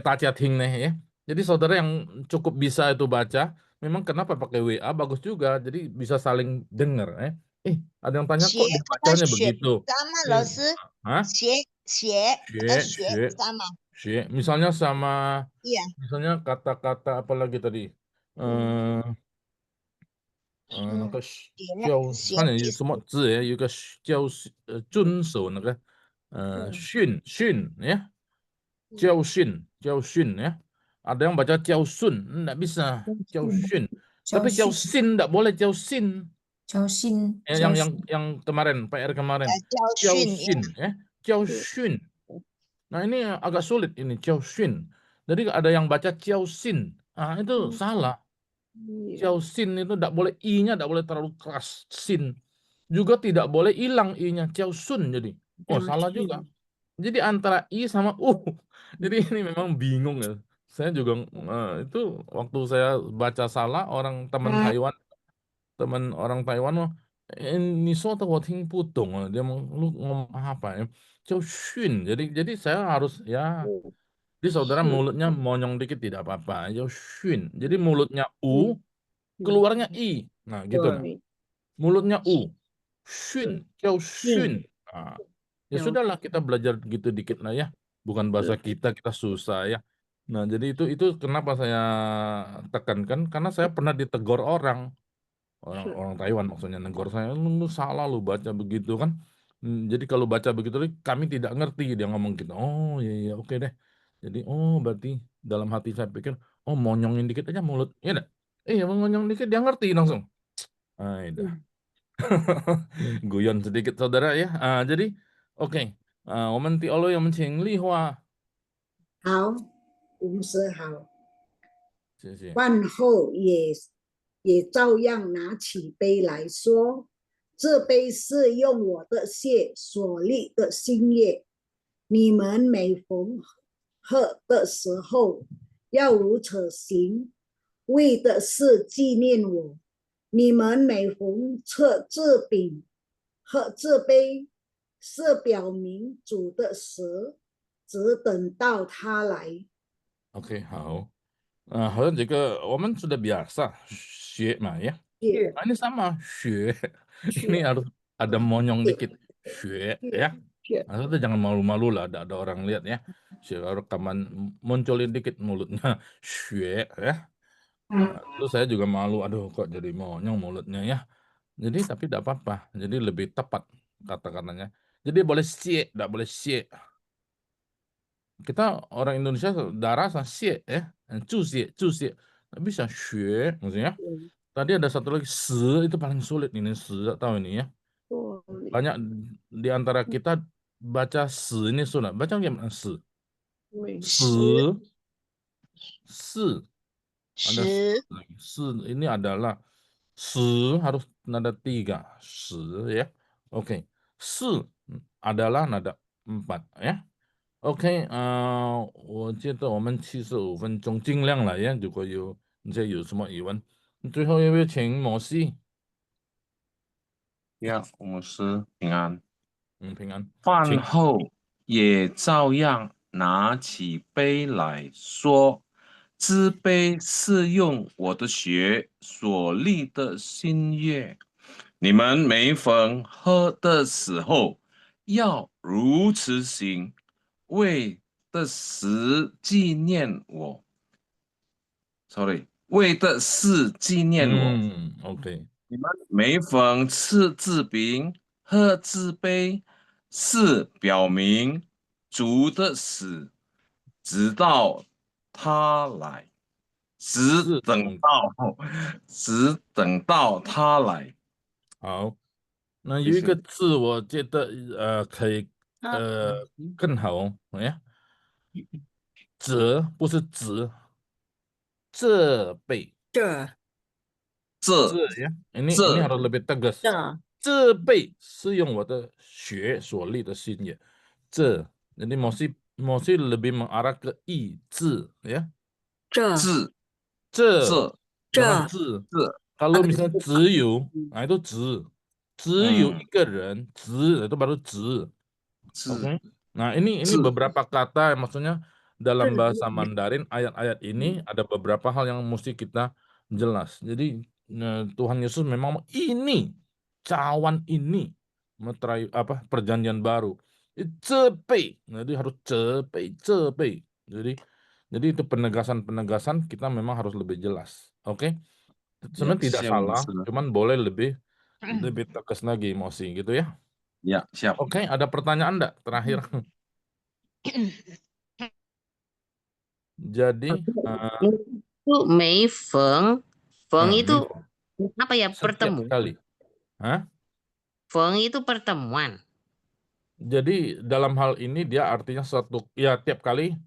大家听nih ya. Jadi saudara yang cukup bisa itu baca, memang kenapa pakai WA bagus juga, jadi bisa saling dengar. Ada yang tanya 学 kok 和它 dibacanya 雪 begitu? sama Eh, 老师， Hah? 学和它雪 Xue, sama， misalnya sama, 呀， misalnya kata-kata apa lagi tadi? Eh, 那个学看有什么字有一个遵守那个训ya, 教训ya. Ada yang baca 教训 enggak bisa 教训 tapi 教训 enggak boleh 教训 yang kemarin PR kemarin 教教训呀，训ya 教训. Nah ini agak sulit ini 教训. Jadi ada yang baca 教训 itu salah. 教sin itu tidak boleh i-nya tidak boleh terlalu keras, sin juga tidak boleh hilang i-nya, 教训 jadi salah juga. Jadi antara i sama jadi ini memang bingung ya. Saya juga itu waktu saya baca salah teman orang Taiwan mah, ini soto我听不懂啊, dia lu ngomong apa ya, 教训. Jadi saya harus ya. Jadi saudara mulutnya monyong dikit tidak apa-apa, 教训. Jadi mulutnya keluarnya i. Nah, gitu nah. Mulutnya Shun, 叫 shun. Nah, ya sudahlah kita belajar gitu dikit lah ya. Bukan bahasa kita susah ya. Nah, jadi itu kenapa saya tekankan karena saya pernah ditegur orang Taiwan maksudnya negor saya, lu salah lu baca begitu kan. Jadi kalau baca begitu kami tidak ngerti dia ngomong gitu. Oh iya oke deh. Jadi berarti dalam hati saya pikir monyongin dikit aja mulut. Iya enggak? Iya monyong dikit dia ngerti langsung. Dah. Guyon sedikit saudara ya. Jadi oke. 我们第二位我们请丽华，好，无师好。谢谢。饭后也照样拿起杯来说，这杯是用我的血所立的新约，你们每逢喝的时候要如此行，为的是纪念我。你们每逢吃这饼喝这杯，是表明主的死，只等到他来。 OK 好。好像这个我们sudah biasa学嘛ya. Ini sama 学 ini harus ada monyong dikit 学 ya. Nah, itu jangan malu-malu lah ada orang lihat ya. Rekaman munculin dikit mulutnya 学 ya. Terus saya juga malu, aduh kok jadi monyong mulutnya ya. Jadi tapi tidak apa-apa. Jadi lebih tepat kata-katanya. Jadi boleh sie, tidak boleh sie. Kita orang Indonesia darah sie ya, cusie. Nggak bisa xue maksudnya. Tadi ada satu lagi se itu paling sulit ini se tahu ini ya. Banyak di antara kita baca se ini sulit. Baca gimana se? Se. Ada se ini adalah se harus nada 3 se ya. Oke. Se adalah nada 4 ya. OK，我觉得我们75分钟尽量了呀。如果你这有什么疑问，最后要不要请摩西？牧师平安。平安。饭后也照样拿起杯来说：“这杯是用我的血所立的新约，你们每逢喝的时候，要如此行，为的是纪念我。为的是纪念我。OK。你们每逢吃这饼、喝这杯，是表明主的死，直到他来，只等到他来。好，那有一个字，我觉得可以更好哦，哎，责不是值，责备，这ya, ini harus lebih tegas. 责备是用我的血所立的心也，jadi mesti lebih mengarah ke i 字 ya. 这 bukan 字。Kalau misalnya 只有，nah itu 只有一个人，itu baru 只。Oke. Nah, ini beberapa kata maksudnya dalam bahasa Mandarin ayat-ayat ini ada beberapa hal yang mesti kita jelas. Jadi Tuhan Yesus memang ini cawan ini meterai perjanjian baru. Cepei. Jadi harus cepei. Jadi itu penegasan-penegasan kita memang harus lebih jelas. Oke. Sebenarnya tidak siap, salah, Mas. cuman boleh lebih tegas lagi emosi gitu ya. Ya, siap. Oke, ada pertanyaan enggak terakhir? Jadi itu Mei Feng itu apa ya, setiap pertemuan? kali. Hah? Feng itu pertemuan. Jadi dalam hal ini dia artinya setiap kali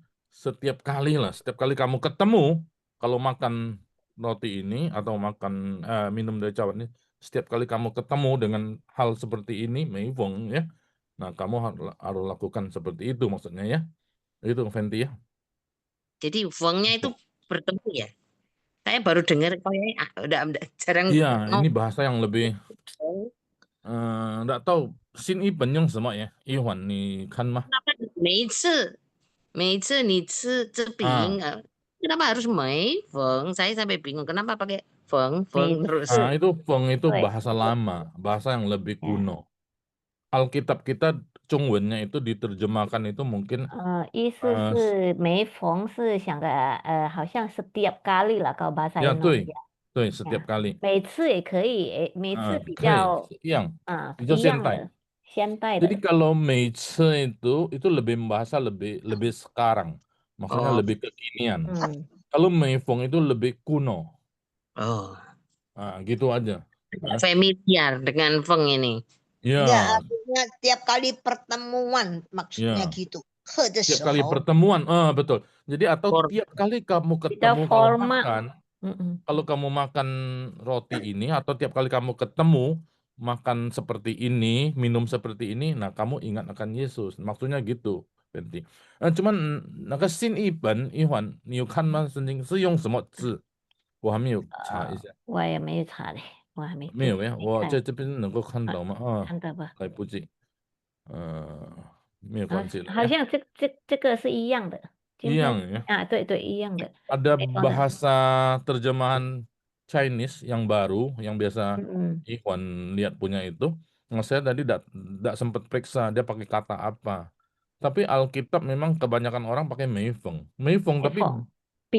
lah, setiap kali kamu ketemu, kalau makan roti ini atau makan minum dari cawan ini, setiap kali kamu ketemu dengan hal seperti ini, Mei Feng ya. Nah, kamu harus lakukan seperti itu maksudnya ya. Itu Fenty ya. Jadi Feng-nya itu bertemu ya. Saya baru dengar kayaknya udah jarang. Iya, ini bahasa yang lebih enggak tahu. 新一本用什么呀？一会儿你看吗？ 每一次你吃这饼kenapa harus Mei Feng? Saya sampai bingung kenapa pakai Feng terus. Nah, itu Feng itu bahasa lama, bahasa yang lebih kuno. Alkitab kita Zhongwen-nya itu diterjemahkan itu mungkin 意思是每逢是想个好像setiap kali lah kalau bahasa ya, Indonesia. 对 setiap kali. 每次也可以，每次比可较以，比较一样的，现代的。 Jadi kalau 每次itu lebih bahasa lebih sekarang, maksudnya lebih kekinian. Kalau Mei Feng itu lebih kuno. Nah, gitu aja. Familiar dengan Feng ini. Ya. Enggak, artinya tiap kali pertemuan maksudnya gitu. Tiap kali pertemuan, betul. Jadi atau tiap kali kamu ketemu kalau makan, kalau kamu makan roti ini atau tiap kali kamu ketemu makan seperti ini, minum seperti ini, nah kamu ingat akan Yesus. Maksudnya gitu, Fenty. Cuman 那个新译本一会你有看吗？圣经是用什么字？我还没有查一下。我也没有查嘞，我还没。没有呀，我在这边能够看到吗？看到吧？来不及。没有关系了。好像这个是一样的。一样ya. 对，一样的。Ada bahasa terjemahan Chinese yang baru, yang biasa Ikhwan lihat punya itu. Nah, saya tadi tidak sempat periksa dia pakai kata apa. Tapi Alkitab memang kebanyakan orang pakai Mei Feng. Mei Feng tapi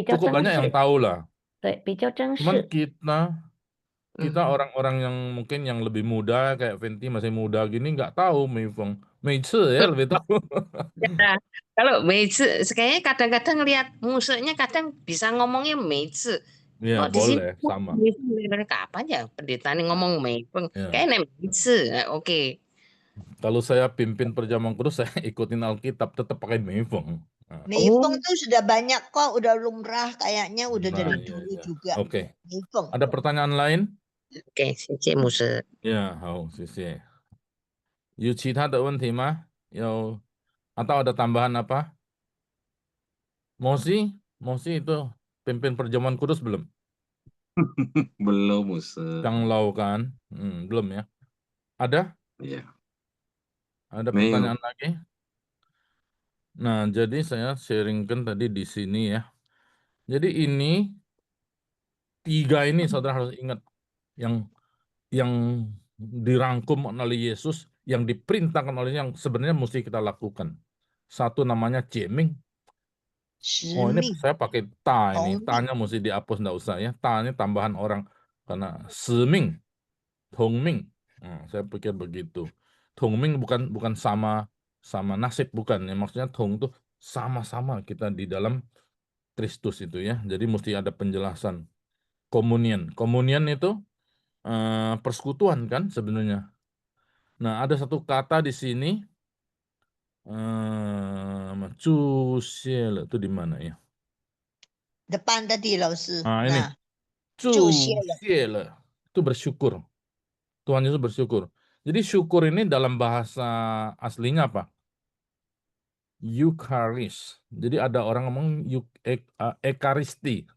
cukup banyak yang tahu lah. Cuman kita orang-orang yang mungkin yang lebih muda kayak Fenty masih muda gini nggak tahu Mei Feng. Mei Ce ya lebih tahu. Kalau Mei Ce, kayaknya kadang-kadang lihat musuhnya kadang bisa ngomongnya Mei Ce. Iya, boleh sama. Kapan ya pendeta ini ngomong Mei Feng? Kayaknya Mei Ce. Oke. Kalau saya pimpin perjamuan kudus, saya ikutin Alkitab tetap pakai Mei Feng. Mei Feng tuh sudah banyak kok, udah lumrah kayaknya, udah dari dulu juga. Oke. Mei Feng. Ada pertanyaan lain? Oke, 谢谢牧师。好，谢谢。有其他的问题吗？atau ada tambahan apa? Mosi itu pimpin perjamuan kudus belum? Belum, Ustaz. Kang Lau kan? Belum ya? Ada? Iya. Ada pertanyaan lagi? Nah, jadi saya sharingkan tadi di sini ya. Jadi ini 3 ini saudara harus ingat yang dirangkum oleh Yesus, yang diperintahkan oleh yang sebenarnya mesti kita lakukan. Satu namanya Jeming. Oh, ini saya pakai ta ini. Ta-nya mesti dihapus, enggak usah ya. Ta ini tambahan orang karena Siming, Tongming. Saya pikir begitu. Tongming bukan sama nasib, bukan ya. Maksudnya Tong itu sama-sama kita di dalam Kristus itu ya. Jadi mesti ada penjelasan. Komunian itu persekutuan kan sebenarnya. Nah, ada satu kata di sini, itu di mana ya? Depan tadi, Laosi. Nah, ini. Nah, 注谢了。 Itu bersyukur. Tuhan Yesus bersyukur. Jadi syukur ini dalam bahasa aslinya apa? Eucharis. Jadi ada orang ngomong ekaristi.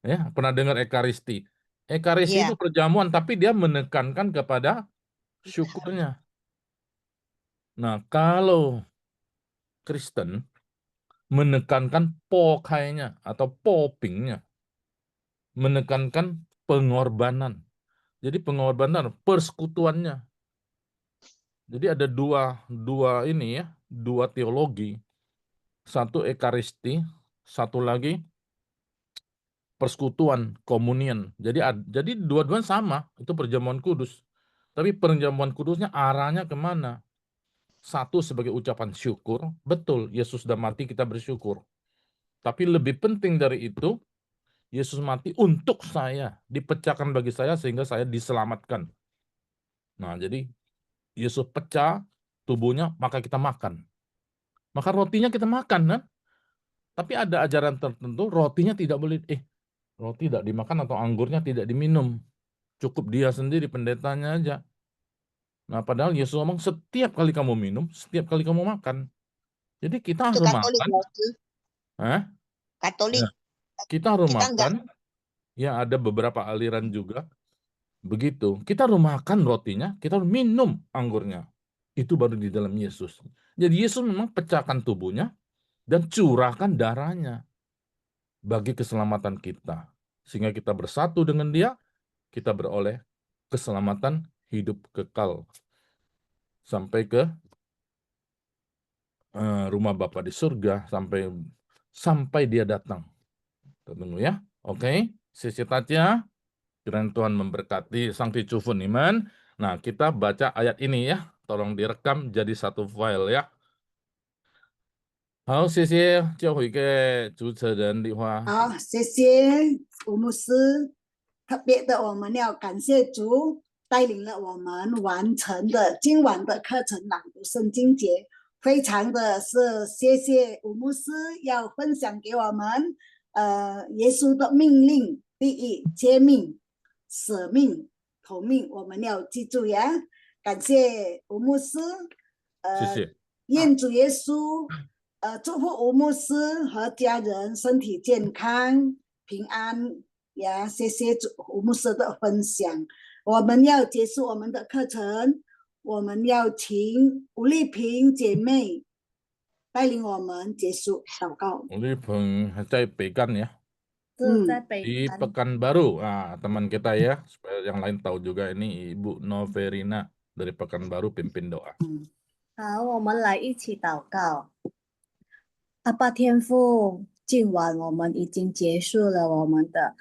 Ya, pernah dengar ekaristi? Ekaristi itu perjamuan, tapi dia menekankan kepada syukurnya. Nah, kalau Kristen menekankan pokainya atau popingnya, menekankan pengorbanan. Jadi pengorbanan, persekutuannya. Jadi ada dua ini ya, dua teologi. Satu ekaristi, satu lagi persekutuan, komunion. Jadi dua-duanya sama, itu perjamuan kudus. Tapi perjamuan kudusnya arahnya kemana? Satu sebagai ucapan syukur, betul, Yesus sudah mati, kita bersyukur. Tapi lebih penting dari itu, Yesus mati untuk saya, dipecahkan bagi saya sehingga saya diselamatkan. Nah, jadi Yesus pecah tubuhnya, maka kita makan. Maka rotinya kita makan, kan? Tapi ada ajaran tertentu, rotinya tidak boleh, roti tidak dimakan atau anggurnya tidak diminum. Cukup dia sendiri, pendetanya aja. Nah, padahal Yesus ngomong setiap kali kamu minum, setiap kali kamu makan. Jadi kita harus Katolik, makan. Laosi. Katolik. Ya, kita harus Kita enggak. makan. Ya, ada beberapa aliran juga. Begitu. Kita harus makan rotinya, kita harus minum anggurnya. Itu baru di dalam Yesus. Jadi Yesus memang pecahkan tubuhnya dan curahkan darahnya bagi keselamatan kita. Sehingga kita bersatu dengan dia, kita beroleh keselamatan hidup kekal. Sampai ke rumah Bapa di surga, sampai dia datang. Tunggu ya. Oke, sisi Tatya. Kiranya Tuhan memberkati Sang Cucu Iman. Nah, kita baca ayat ini ya. Tolong direkam jadi satu file ya. 好，谢谢教会的主持人李华。好，谢谢吴牧师。特别的，我们要感谢主带领了我们完成的今晚的课程朗读圣经节，非常的是谢谢吴牧师要分享给我们耶稣的命令，第一诫命、舍命、投命，我们要记住呀。感谢吴牧师，谢谢。愿主耶稣祝福吴牧师和家人身体健康、平安呀！谢谢吴牧师的分享。我们要结束我们的课程，我们要请吴丽萍姐妹带领我们结束祷告。吴丽萍在北干ya. 在北 Di Pekanbaru. Nah, teman kita ya, supaya yang lain tahu juga ini Ibu Noverina dari Pekanbaru pimpin doa. 好，我们来一起祷告。阿爸天父，今晚我们已经结束了我们的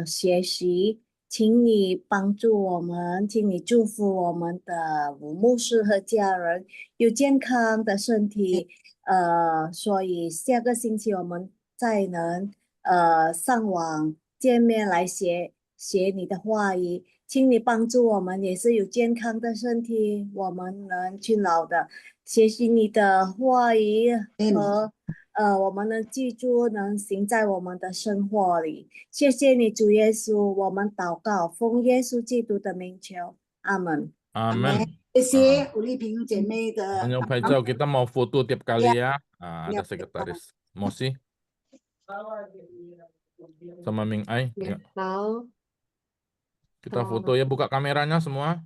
学习，请你帮助我们，请你祝福我们的吴牧师和家人有健康的身体，所以下个星期我们再能上网见面来学你的话语，请你帮助我们也是有健康的身体，我们能勤劳的学习你的话语和我们能记住，能行在我们的生活里。谢谢你，主耶稣，我们祷告，奉耶稣基督的名求，阿门。 Amin. 谢谢吴丽萍姐妹的。 Anyong Paichau, kita mau foto tiap kali ya. Ada sekretaris. Mosi. Sama Ming Ai. Ya. Kita foto ya, buka kameranya semua.